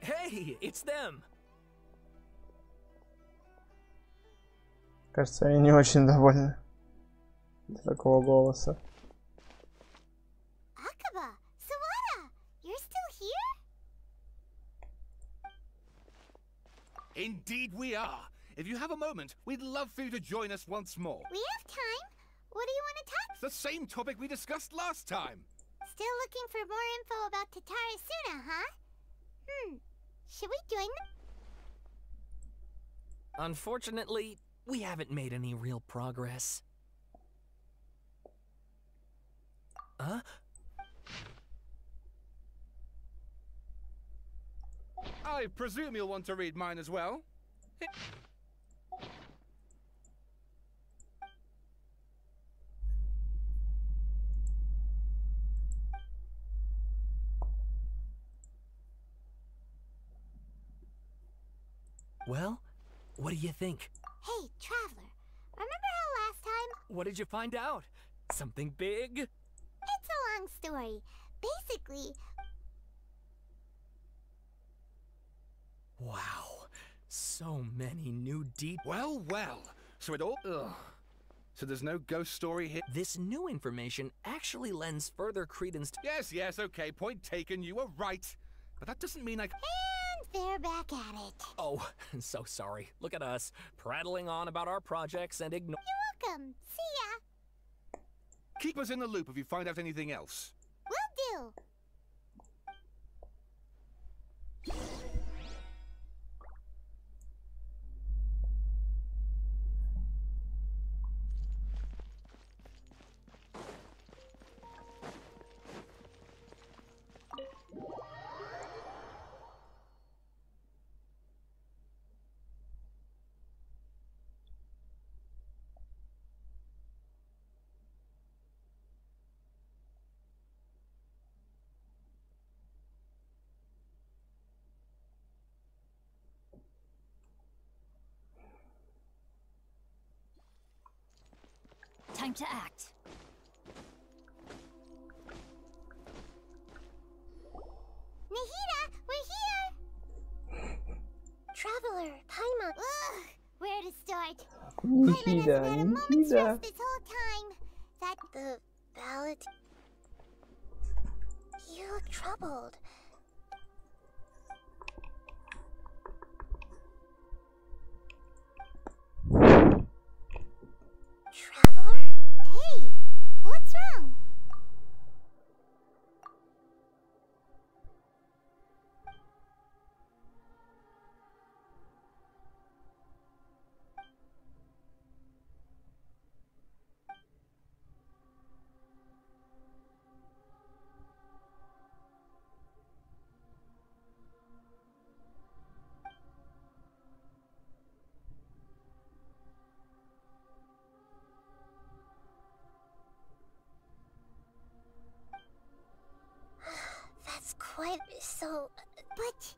Hey, it's them. Кажется, они не очень довольны такого голоса. Akaba, Sawada, you're still here? Indeed we are. If you have a moment, we'd love for you to join us once more. We have time. What do you want to talk? The same topic we discussed last time. Still looking for more info about Tatarasuna, huh? Should we join them? Unfortunately, we haven't made any real progress. Huh? I presume you'll want to read mine as well. Well, what do you think? Hey, Traveler, remember how last time? What did you find out? Something big? It's a long story. Basically... Wow, so many new Well, so it all... Ugh. So there's no ghost story here? This new information actually lends further credence to... Yes, okay, point taken, you were right. But that doesn't mean I... And they're back at it. Oh, so sorry. Look at us, prattling on about our projects and ignore... You're welcome. See ya. Keep us in the loop if you find out anything else. Will do. Time to act. Nahide, we're here! Traveler, Paimon. Ugh, where to start? Paimon hasn't had a moment's rest this whole time. That the ballad... You look troubled. Traveler? Hey, what's wrong? That's quite so... But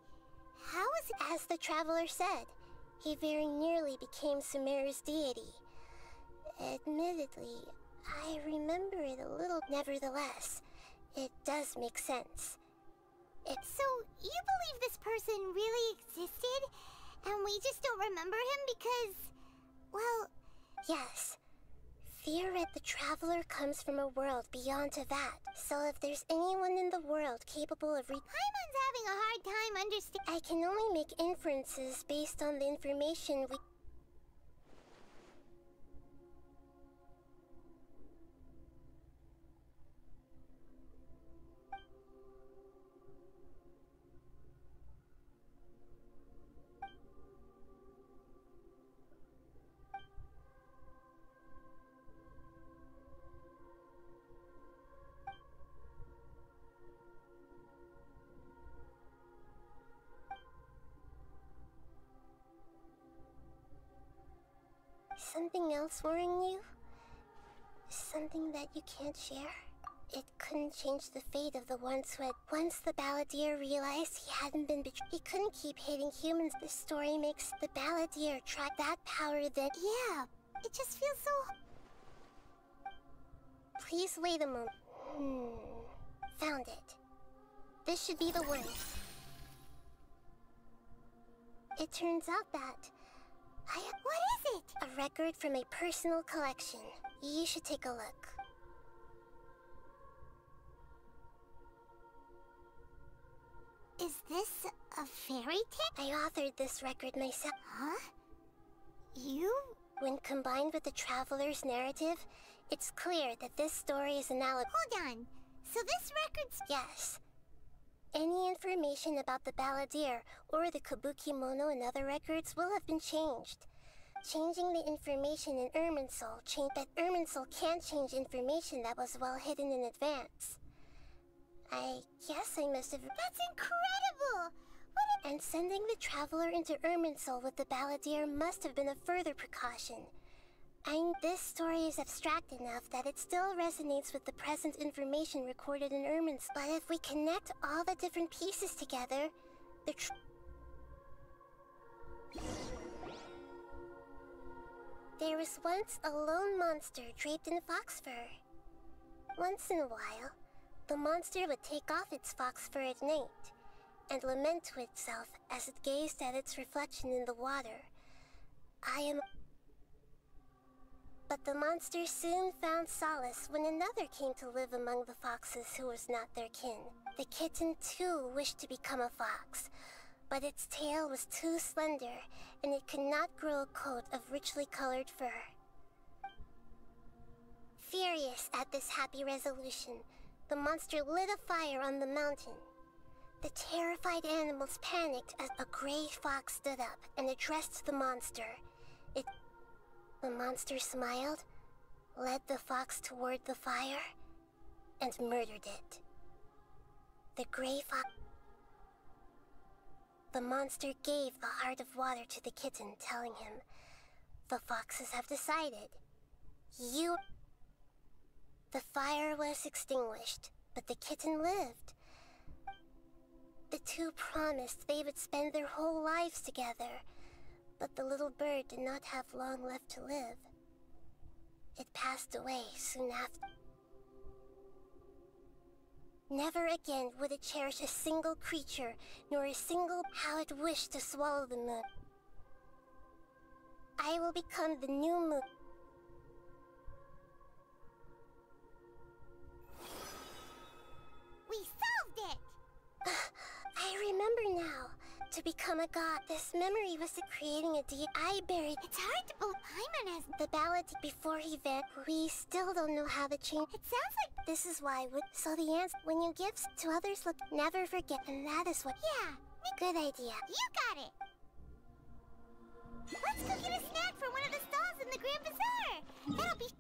how is it? As the Traveler said, he very nearly became Sumeru's deity. Admittedly, I remember it a little. Nevertheless, it does make sense. So, you believe this person really existed, and we just don't remember him because... Well... Yes. Fear at the Traveler comes from a world beyond Teyvat. So if there's anyone in the world capable of Paimon's having a hard time understanding. I can only make inferences based on the information we... Something else worrying you? Something that you can't share? It couldn't change the fate of the ones who had... Once the Balladeer realized he hadn't been betrayed, he couldn't keep hating humans. The story makes the Balladeer try that power that... Yeah, it just feels so... Please wait a moment. Found it. This should be the one. It turns out that... What is it? A record from a personal collection. You should take a look. Is this a fairy tale? I authored this record myself. Huh? You? When combined with the Traveler's narrative, it's clear that this story is an alibi. Hold on. So this record's... Yes. Any information about the Balladeer or the Kabuki Mono and other records will have been changed. Changing the information in Irminsul but Irminsul can't change information that was well hidden in advance. I guess I must have... That's incredible! And sending the traveler into Irminsul with the balladeer must have been a further precaution. This story is abstract enough that it still resonates with the present information recorded in Irminsul. But if we connect all the different pieces together, there was once a lone monster draped in fox fur. Once in a while, the monster would take off its fox fur at night and lament to itself as it gazed at its reflection in the water. But the monster soon found solace when another came to live among the foxes who was not their kin. The kitten too wished to become a fox, but its tail was too slender and it could not grow a coat of richly colored fur. Furious at this happy resolution, the monster lit a fire on the mountain. The terrified animals panicked as a gray fox stood up and addressed the monster. The monster smiled, led the fox toward the fire, and murdered it. The gray fox... The monster gave the heart of water to the kitten, telling him, "The foxes have decided. You..." The fire was extinguished, but the kitten lived. The two promised they would spend their whole lives together, but the little bird did not have long left to live. It passed away soon after. Never again would it cherish a single creature, nor a single how it wished to swallow the moon. I will become the new moon. We solved it! I remember now. To become a god, this memory was creating a deed I buried. It's hard to believe Paimon has the ballad before he vanished. We still don't know how to change. It sounds like this is why. So the answer, when you give to others, look, never forget, and that is what. Yeah. Good idea. You got it. Let's go get a snack from one of the stalls in the Grand Bazaar. That'll be.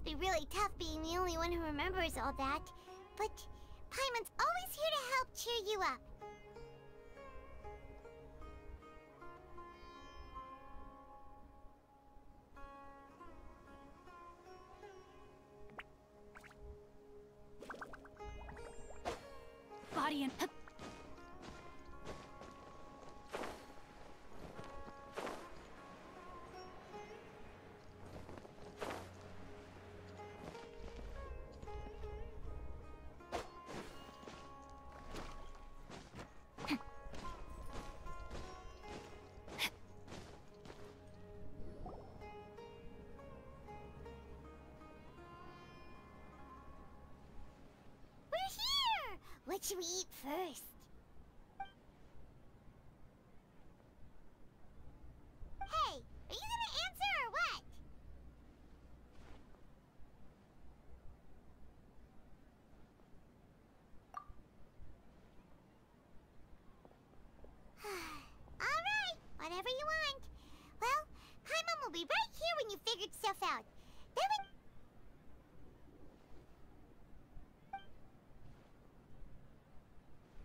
Be really tough being the only one who remembers all that, but Paimon's always here to help cheer you up. Body and... What should we eat first? Hey, are you gonna answer or what? Alright, whatever you want. Well, Paimon will be right here when you figured stuff out. Then we...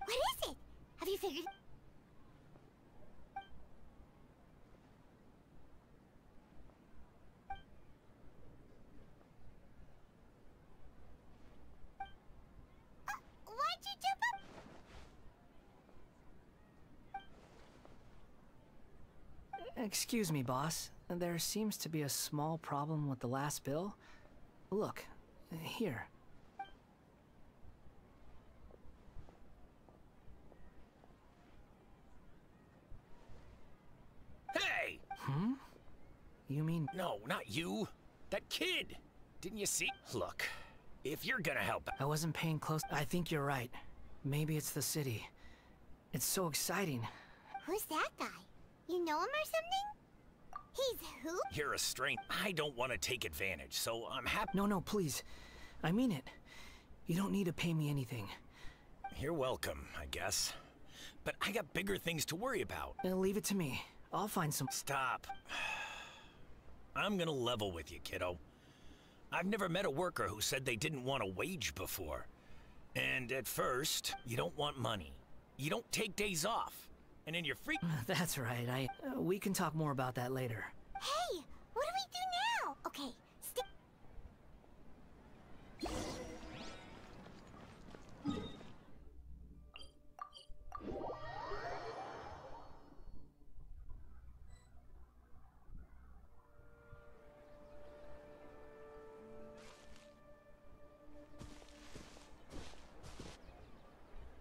What is it? Have you figured... Why'd you jump up? Excuse me, boss. There seems to be a small problem with the last bill. Look, here. Hey! Hmm? You mean... No, not you. That kid! Didn't you see? Look, if you're gonna help... I wasn't paying close... I think you're right. Maybe it's the city. It's so exciting. Who's that guy? You know him or something? He's who? You're a stranger. I don't want to take advantage, so I'm happy. No, please. I mean it. You don't need to pay me anything. You're welcome, I guess. But I got bigger things to worry about. Leave it to me. I'll find some... Stop. I'm gonna level with you, kiddo. I've never met a worker who said they didn't want a wage before. And at first, you don't want money. You don't take days off. And then you're free. That's right. We can talk more about that later. Hey, what do we do now? Okay,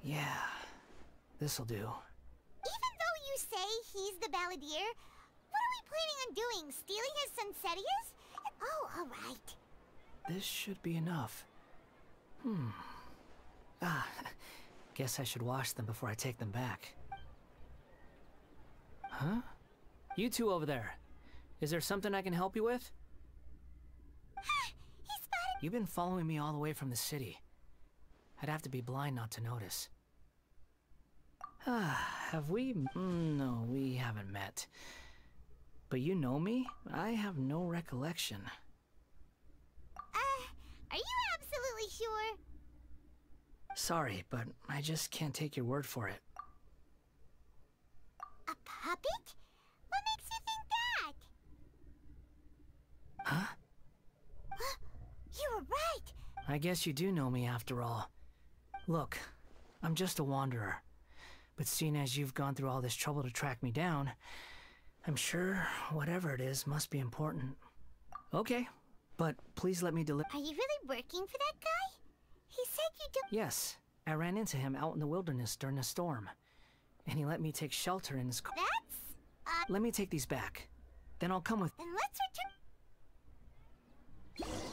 Yeah, this'll do. Even though you say he's the balladeer, what are we planning on doing? Stealing his poinsettias? Oh, alright. This should be enough. Guess I should wash them before I take them back. Huh? You two over there. Is there something I can help you with? He spotted... You've been following me all the way from the city. I'd have to be blind not to notice. Have we? No, we haven't met. But you know me? I have no recollection. Are you absolutely sure? Sorry, but I just can't take your word for it. A puppet? What makes you think that? Huh? You were right! I guess you do know me after all. Look, I'm just a wanderer. But seeing as you've gone through all this trouble to track me down, I'm sure whatever it is must be important. Okay, but please let me deliver. Are you really working for that guy? He said you do. Yes, I ran into him out in the wilderness during a storm. And he let me take shelter in his car. That's... Let me take these back. Then I'll come with... Then let's return...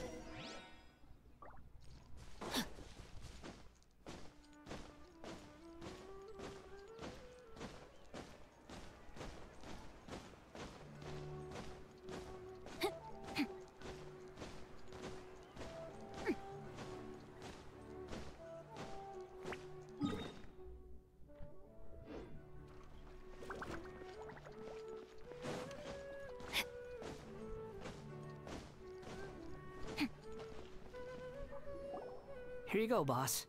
Here you go, boss.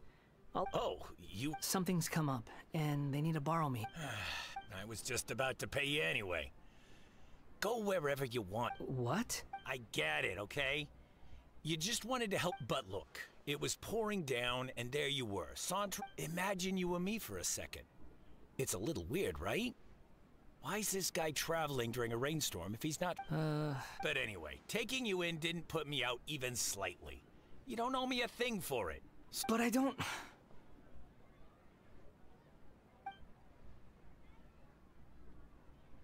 Oh, you... Something's come up, and they need to borrow me. I was just about to pay you anyway. Go wherever you want. What? I get it, okay? You just wanted to help, but look, it was pouring down, and there you were, sauntering. Imagine you were me for a second. It's a little weird, right? Why is this guy traveling during a rainstorm if he's not... But anyway, taking you in didn't put me out even slightly. You don't owe me a thing for it. But I don't...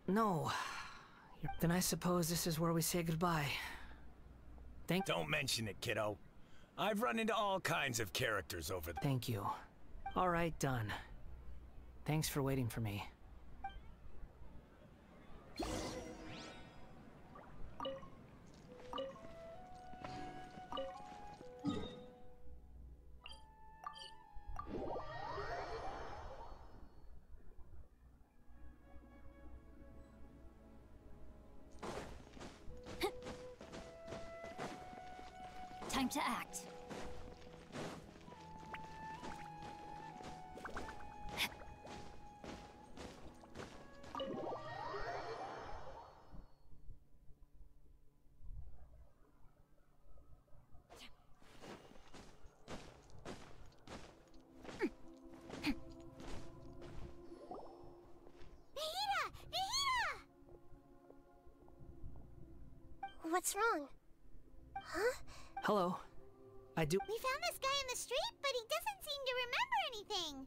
No. Then I suppose this is where we say goodbye. Don't mention it, kiddo. I've run into all kinds of characters over there. Thank you. All right, done. Thanks for waiting for me. Time to act. What's wrong? Huh? Hello. I do... We found this guy in the street, but he doesn't seem to remember anything.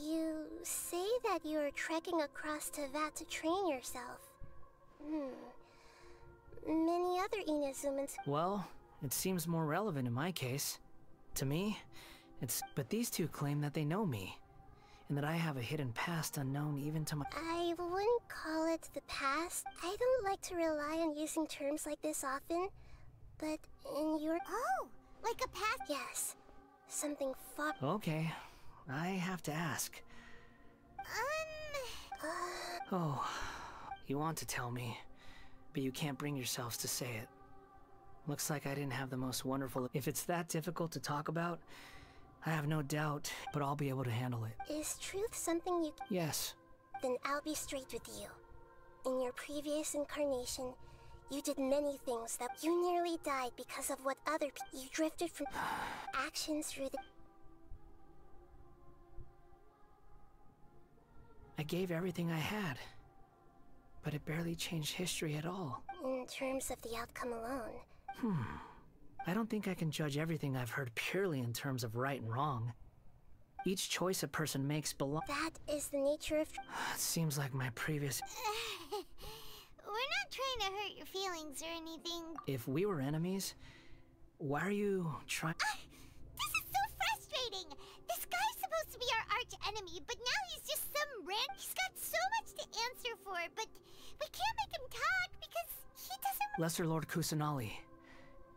You say that you are trekking across Teyvat to train yourself. Many other Inazumans... Well, it seems more relevant in my case. To me, it's... But these two claim that they know me. and that I have a hidden past unknown even to my— I wouldn't call it the past. I don't like to rely on using terms like this often, but in your— Oh, like a past— Yes, something far— Okay, I have to ask. Oh, you want to tell me, but you can't bring yourselves to say it. Looks like I didn't have the most wonderful— If it's that difficult to talk about, I have no doubt, but I'll be able to handle it. Is truth something you— Yes. Then I'll be straight with you. In your previous incarnation, you did many things that— You nearly died because of what other people— You drifted from actions through the— I gave everything I had, but it barely changed history at all. In terms of the outcome alone. I don't think I can judge everything I've heard purely in terms of right and wrong. Each choice a person makes belongs— That is the nature of— It seems like my previous— We're not trying to hurt your feelings or anything. If we were enemies, why are you trying— This is so frustrating! This guy's supposed to be our arch enemy, but now he's just some rant. He's got so much to answer for, but we can't make him talk because he doesn't— Lesser Lord Kusanali,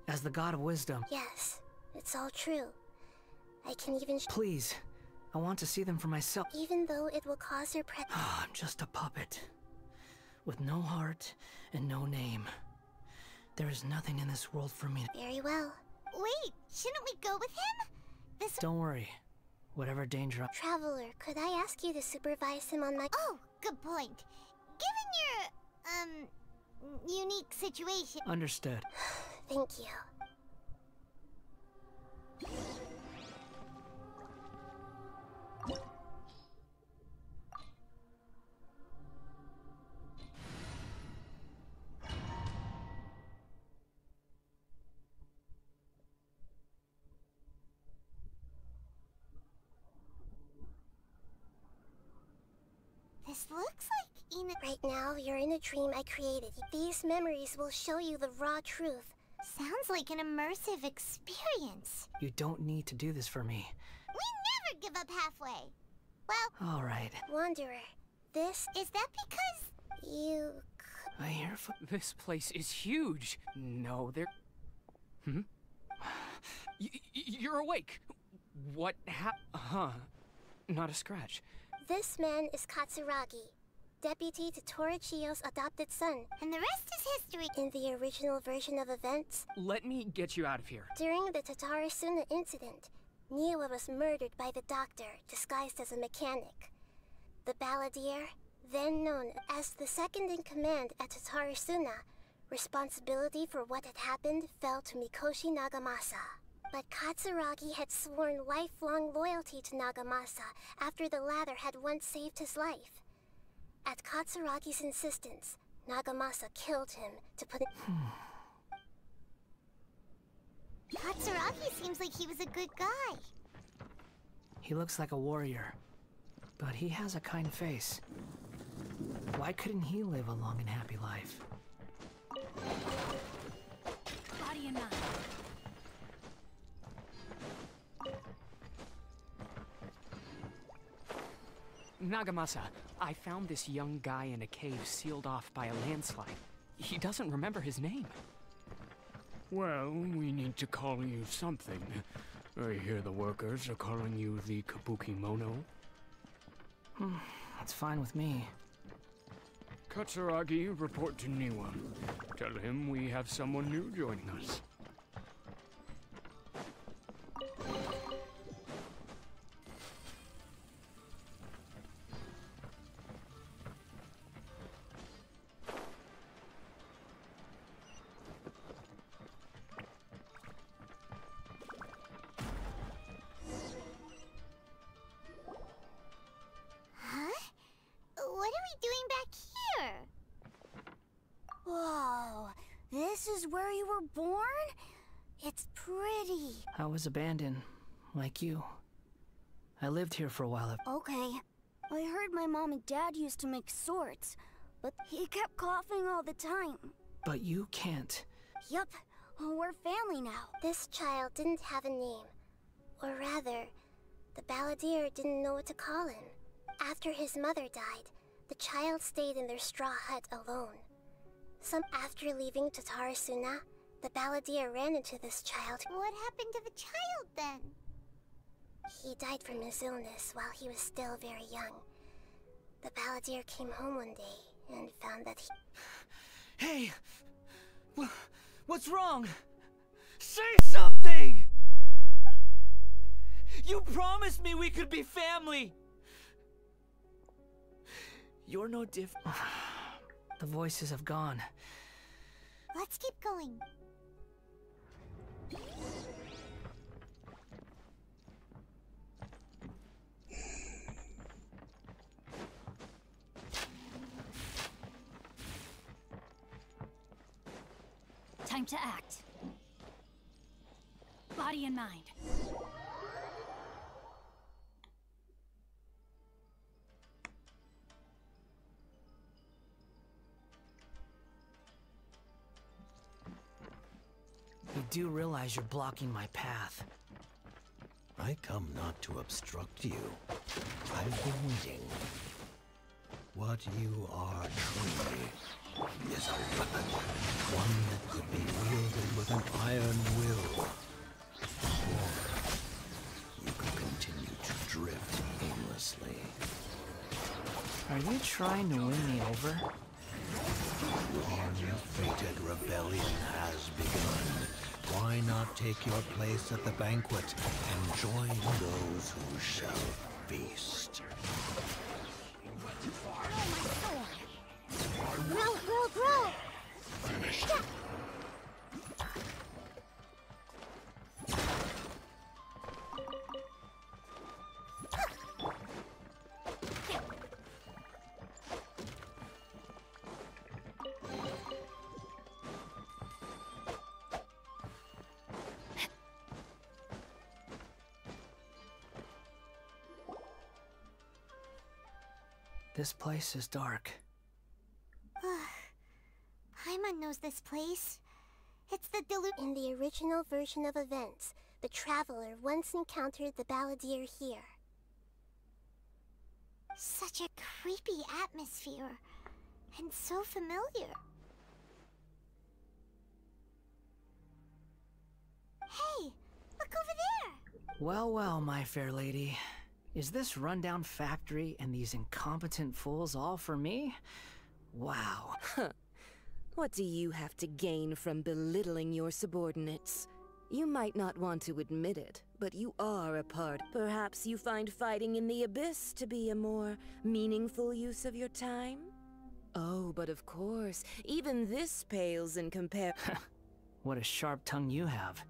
as the god of wisdom— Yes, it's all true. I can even— Please, I want to see them for myself. Even though it will cause her pre— I'm just a puppet, with no heart and no name. There is nothing in this world for me. Very well. Wait, shouldn't we go with him? This— Don't worry. Whatever danger— Traveler, could I ask you to supervise him on my— Oh, good point. Given your, unique situation— Understood. Thank you. This looks like in a— Right now, you're in a dream I created. These memories will show you the raw truth. Sounds like an immersive experience. You don't need to do this for me. We never give up halfway. Well— All right. Wanderer, this— Is that because you— I hear— This place is huge. No, there— You're awake. What Not a scratch. This man is Katsuragi, deputy to Torichiyo's adopted son. And the rest is history. In the original version of events— Let me get you out of here. During the Tatarasuna incident, Niwa was murdered by the doctor, disguised as a mechanic. The balladeer, then known as the second-in-command at Tatarasuna, responsibility for what had happened fell to Mikoshi Nagamasa. But Katsuragi had sworn lifelong loyalty to Nagamasa after the latter had once saved his life. At Katsuragi's insistence, Nagamasa killed him to put it— Katsuragi seems like he was a good guy. He looks like a warrior, but he has a kind face. Why couldn't he live a long and happy life? Body and mind. Nagamasa, I found this young guy in a cave sealed off by a landslide. He doesn't remember his name. Well, we need to call you something. I hear the workers are calling you the Kabukimono. That's fine with me. Katsuragi, report to Niwa. Tell him we have someone new joining us. This is where you were born? It's pretty. I was abandoned, like you. I lived here for a while. Okay. I heard my mom and dad used to make swords, but he kept coughing all the time. But you can't. Yup. We're family now. This child didn't have a name. Or rather, the balladeer didn't know what to call him. After his mother died, the child stayed in their straw hut alone. After leaving Tatarasuna, the balladeer ran into this child. What happened to the child then? He died from his illness while he was still very young. The balladeer came home one day and found that he... Hey! What's wrong? Say something! You promised me we could be family! You're no different. The voices have gone. Let's keep going. Time to act. Body and mind. You do realize you're blocking my path. I come not to obstruct you. I've been waiting. What you are truly is a weapon. One that could be wielded with an iron will. Or you could continue to drift aimlessly. Are you trying to win me over? Your fated rebellion has begun. Why not take your place at the banquet and join those who shall feast? Grow! Finished. This place is dark. Paimon knows this place. It's the In the original version of events, the Traveler once encountered the balladeer here. Such a creepy atmosphere. And so familiar. Hey! Look over there! Well, my fair lady. Is this rundown factory and these incompetent fools all for me? Wow. What do you have to gain from belittling your subordinates? You might not want to admit it, but you are a part. Perhaps you find fighting in the abyss to be a more meaningful use of your time? Oh, but of course, even this pales in comparison. What a sharp tongue you have.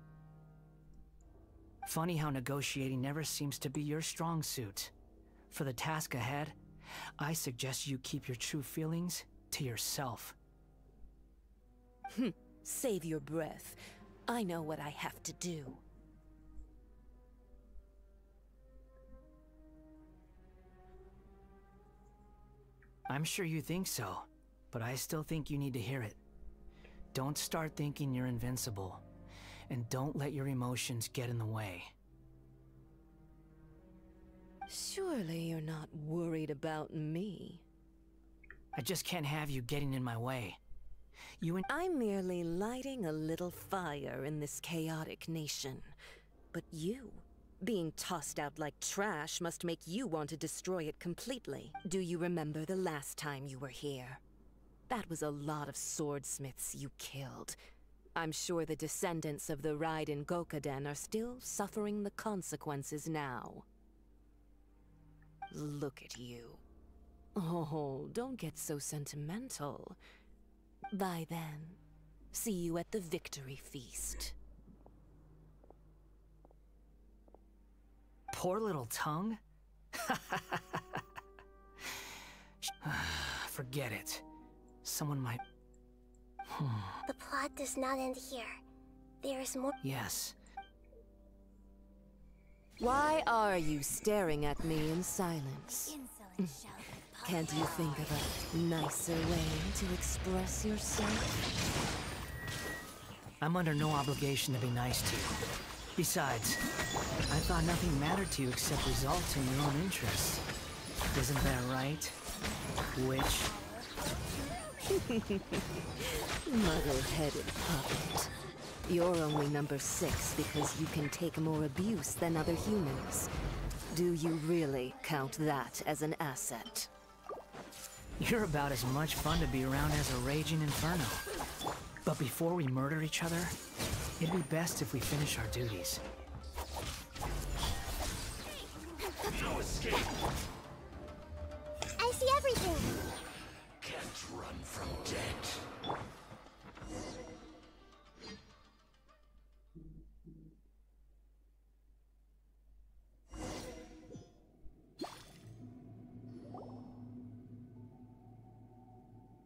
Funny how negotiating never seems to be your strong suit. For the task ahead, I suggest you keep your true feelings to yourself. Save your breath. I know what I have to do. I'm sure you think so, but I still think you need to hear it. Don't start thinking you're invincible. And don't let your emotions get in the way. Surely you're not worried about me. I just can't have you getting in my way. I'm merely lighting a little fire in this chaotic nation. But you, being tossed out like trash, must make you want to destroy it completely. Do you remember the last time you were here? That was a lot of swordsmiths you killed. I'm sure the descendants of the Raiden Gokaden are still suffering the consequences now. Look at you. Oh, don't get so sentimental. Bye then. See you at the victory feast. Poor little tongue? Forget it. Someone might... The plot does not end here. There is more. Yes. Why are you staring at me in silence? Can't you think of a nicer way to express yourself? I'm under no obligation to be nice to you. Besides, I thought nothing mattered to you except results in your own interests. Isn't that right? Witch? Muddle-headed puppet. You're only number 6 because you can take more abuse than other humans. Do you really count that as an asset? You're about as much fun to be around as a raging inferno. But before we murder each other, it'd be best if we finish our duties. No escape! I see everything! Can't run from death.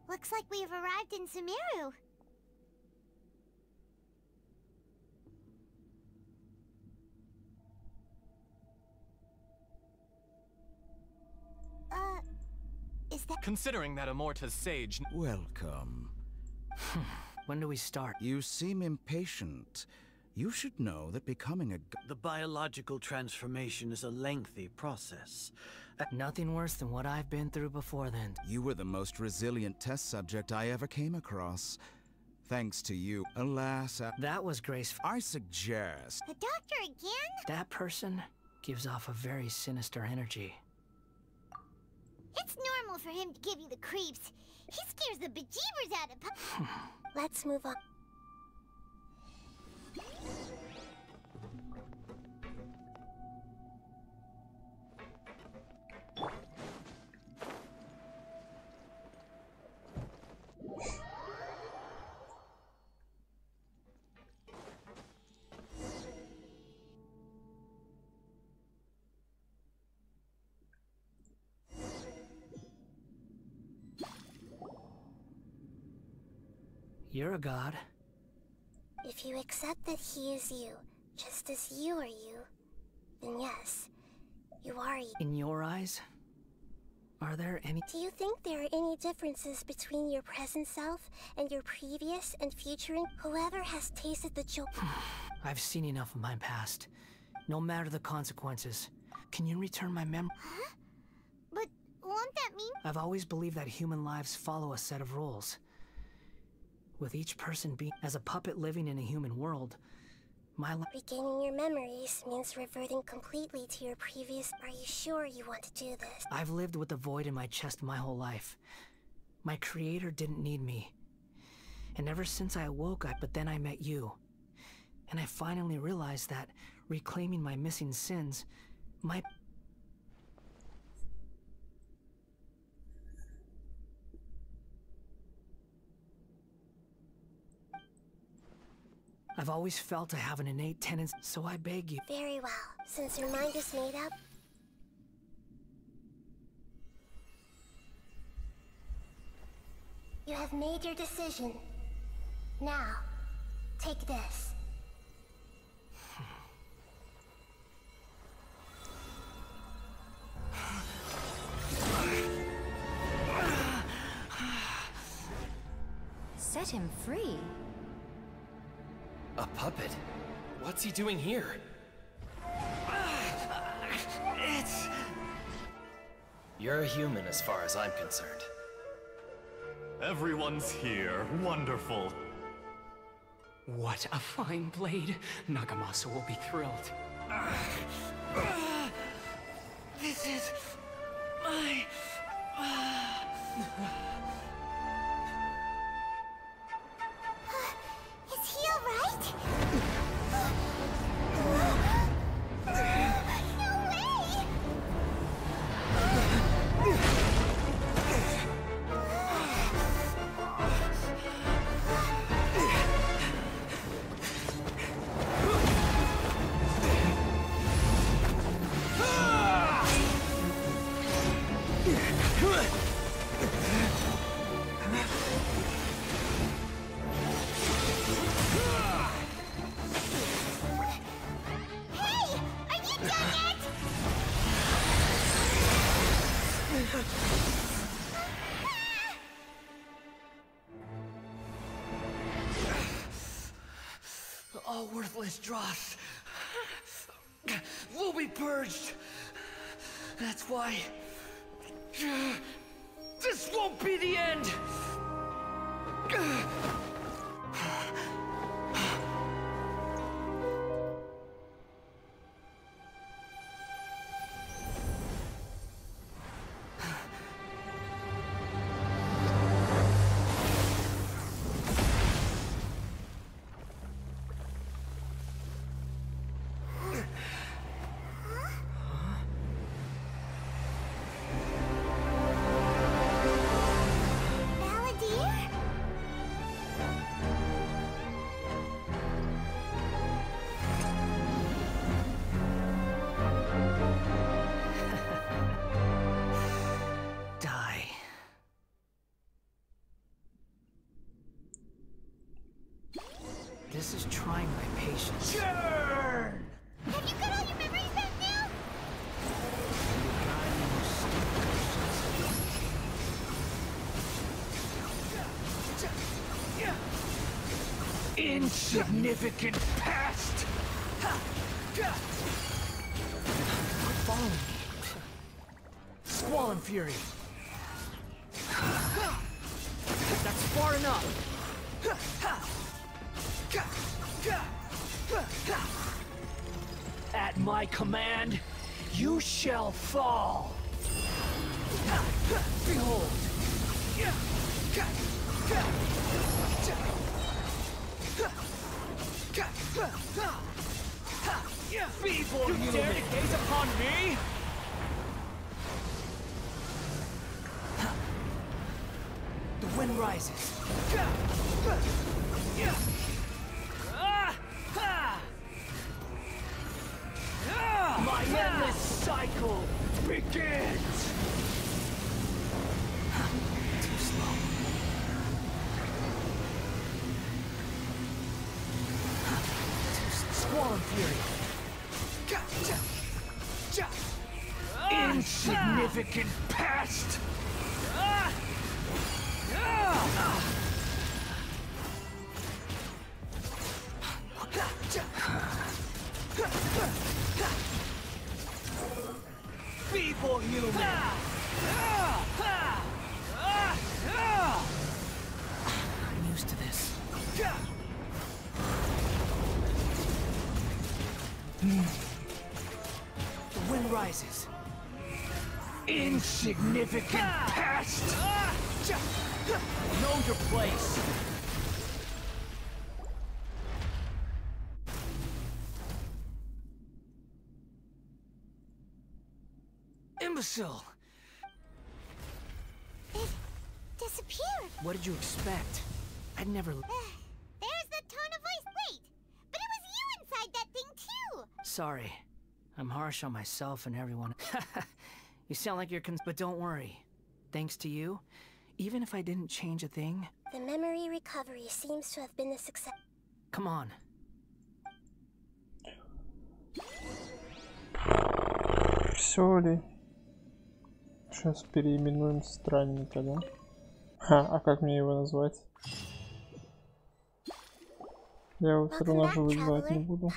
Looks like we've arrived in Sumeru. Is that— Considering that Amorta's sage— Welcome. When do we start? You seem impatient. You should know that becoming a... The biological transformation is a lengthy process. Nothing worse than what I've been through before then. You were the most resilient test subject I ever came across. Thanks to you, alas... That was graceful. I suggest... The doctor again? That person gives off a very sinister energy. It's normal for him to give you the creeps. He scares the bejeebers out of... Let's move on. You're a god. If you accept that he is you, just as you are you, then yes, you are you. In your eyes, are there any... Do you think there are any differences between your present self and your previous and future? Whoever has tasted the joy... I've seen enough of my past. No matter the consequences. Can you return my memory? Huh? But won't that mean... I've always believed that human lives follow a set of rules. With each person being as a puppet living in a human world, my life... Regaining your memories means reverting completely to your previous... Are you sure you want to do this? I've lived with the void in my chest my whole life. My creator didn't need me. And ever since I awoke, but then I met you. And I finally realized that reclaiming my missing sins, my... I've always felt I have an innate tendency, so I beg you. Very well. Since your mind is made up... You have made your decision. Now, take this. Set him free? A puppet? What's he doing here? It's... You're a human as far as I'm concerned. Everyone's here. Wonderful. What a fine blade. Nagamasa will be thrilled. This is... my... Is he alright? No way! All worthless dross will be purged. That's why This won't be the end! This is trying my patience. Churn! Have you got all your memories back now? Insignificant past! Follow me. Squall and fury. That's far enough. At my command, you shall fall. Behold. Feeble, you dare to gaze upon me? The wind rises. My endless cycle begins! Too slow. Squall and fury. Insignificant past! Feeble human! I'm used to this. The wind rises. Insignificant past! Know your place. Imbecile! It disappeared. What did you expect? I'd never... There's the tone of voice. Wait, but it was you inside that thing too. Sorry. I'm harsh on myself and everyone. You sound like you're but don't worry. Thanks to you, even if I didn't change a thing... The memory recovery seems to have been a success. Come on. Все ли? Сейчас переименуем странника, да? А как мне его назвать? Я его все равно живо звать не буду.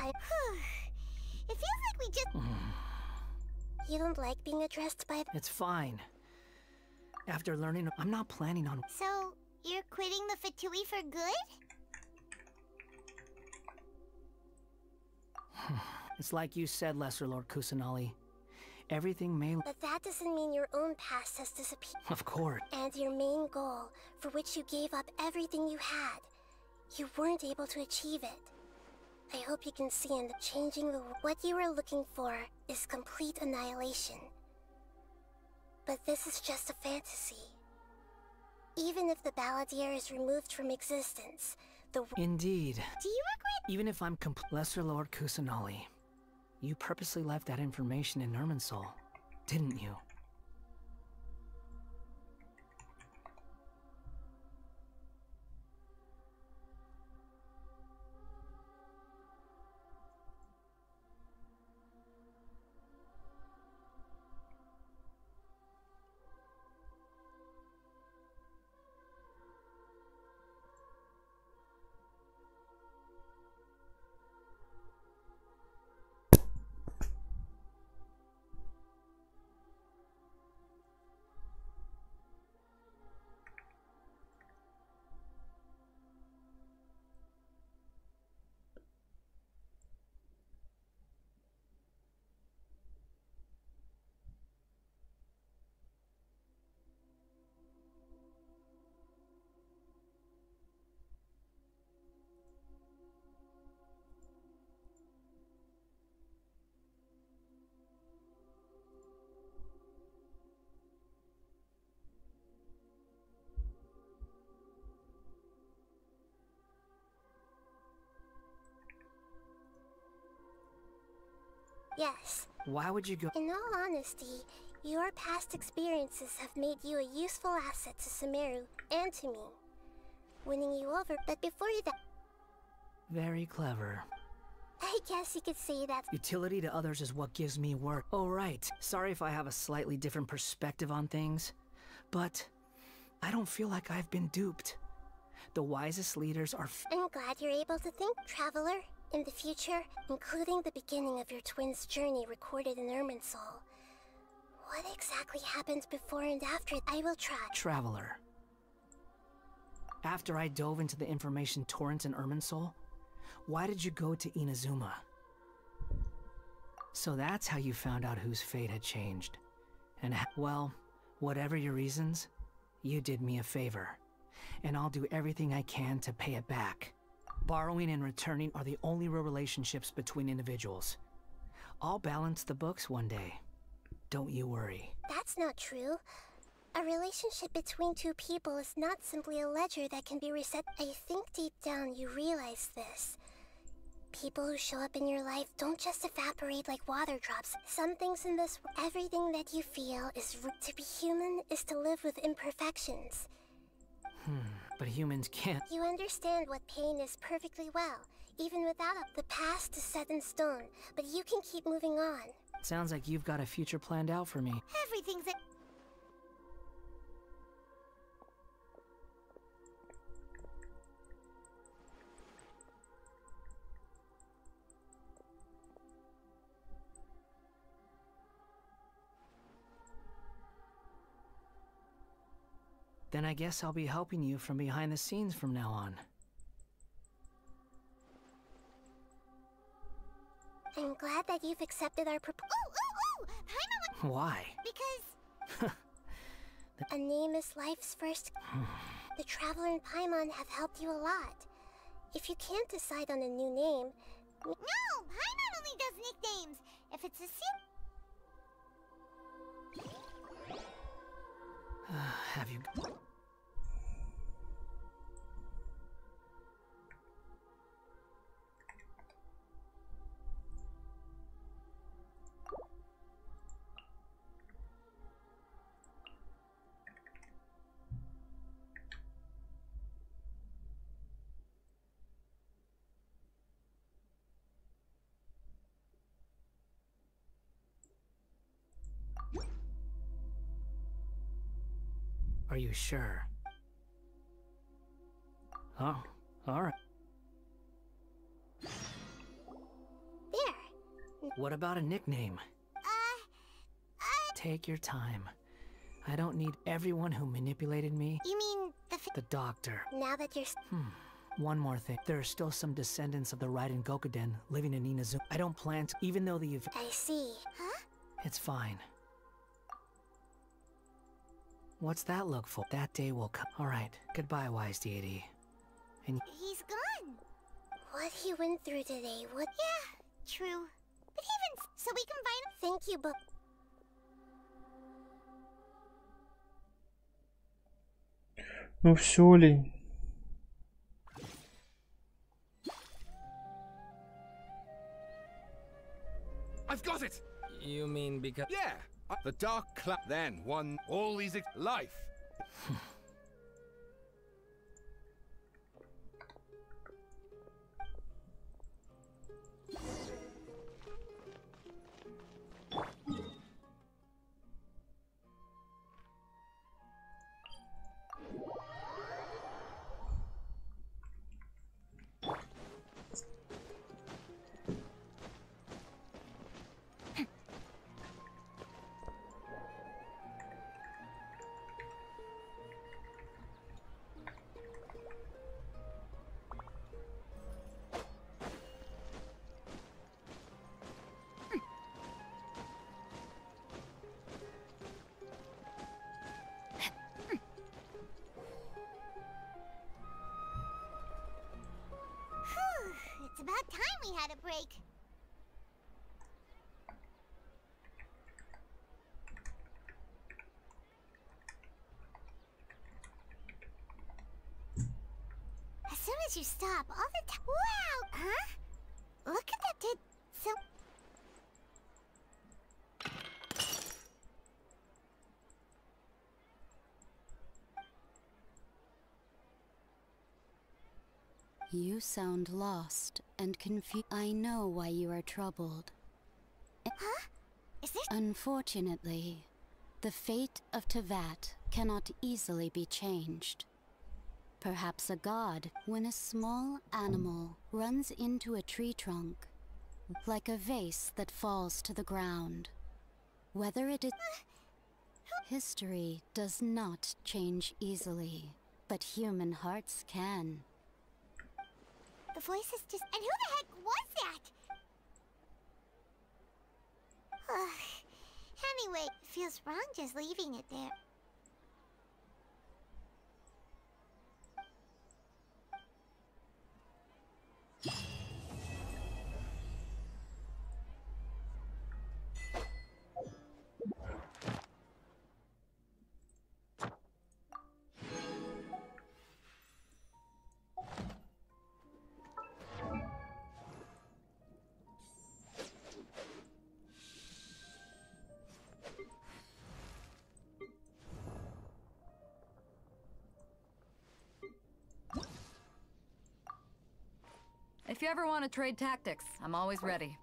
You don't like being addressed by... It's fine. After learning, I'm not planning on... So, you're quitting the Fatui for good? It's like you said, Lesser Lord Kusanali. Everything may... But that doesn't mean your own past has disappeared. Of course. And your main goal, for which you gave up everything you had, you weren't able to achieve it. I hope you can see in the changing the world. What you were looking for is complete annihilation. But this is just a fantasy. Even if the Balladeer is removed from existence, the... Indeed. Do you regret... Even if I'm Lesser Lord Kusanali, you purposely left that information in Irminsul, didn't you? Yes. Why would you go? In all honesty, your past experiences have made you a useful asset to S5R1 and to me. Winning you over, but before that... Very clever. I guess you could say that. Utility to others is what gives me work. Oh, right. Sorry if I have a slightly different perspective on things, but I don't feel like I've been duped. The wisest leaders are I'm glad you're able to think, Traveler. In the future, including the beginning of your twins' journey recorded in Irminsul. What exactly happened before and after, I will try. Traveler. After I dove into the information torrent in Irminsul, why did you go to Inazuma? So that's how you found out whose fate had changed. And well, whatever your reasons, you did me a favor. And I'll do everything I can to pay it back. Borrowing and returning are the only real relationships between individuals. I'll balance the books one day. Don't you worry. That's not true. A relationship between two people is not simply a ledger that can be reset. I think deep down you realize this. People who show up in your life don't just evaporate like water drops. Some things in this, everything that you feel is to be human is to live with imperfections. But humans can't. You understand what pain is perfectly well. Even without it, the past is set in stone, but you can keep moving on. Sounds like you've got a future planned out for me. Everything's a... Then I guess I'll be helping you from behind the scenes from now on. I'm glad that you've accepted our proposal. Why? Because... a name is life's first... The Traveler and Paimon have helped you a lot. If you can't decide on a new name... No! Paimon only does nicknames! If it's a Have you... Are you sure? Oh, alright. There. What about a nickname? Take your time. I don't need everyone who manipulated me. You mean the doctor. Now that you're... One more thing. There are still some descendants of the Raiden Gokuden living in Inazuma. I don't plan to, even though the... I see. Huh? It's fine. What's that look for? That day will come. Alright, goodbye, wise deity. And he's gone. What he went through today would... Yeah, true. But even so we can find... Thank you, but... Ну все ли? I've got it! You mean because... Yeah! The Dark Cloud then won all these life. It's about time we had a break. As soon as you stop, all the time. Wow! Huh? Look at that. Did some. You sound lost and confused. I know why you are troubled. Huh? Is this— Unfortunately, the fate of Tevat cannot easily be changed. Perhaps a god, when a small animal runs into a tree trunk, like a vase that falls to the ground. Whether it is... History does not change easily, but human hearts can. The voice is just— And who the heck was that? Anyway, it feels wrong just leaving it there. If you ever want to trade tactics, I'm always ready.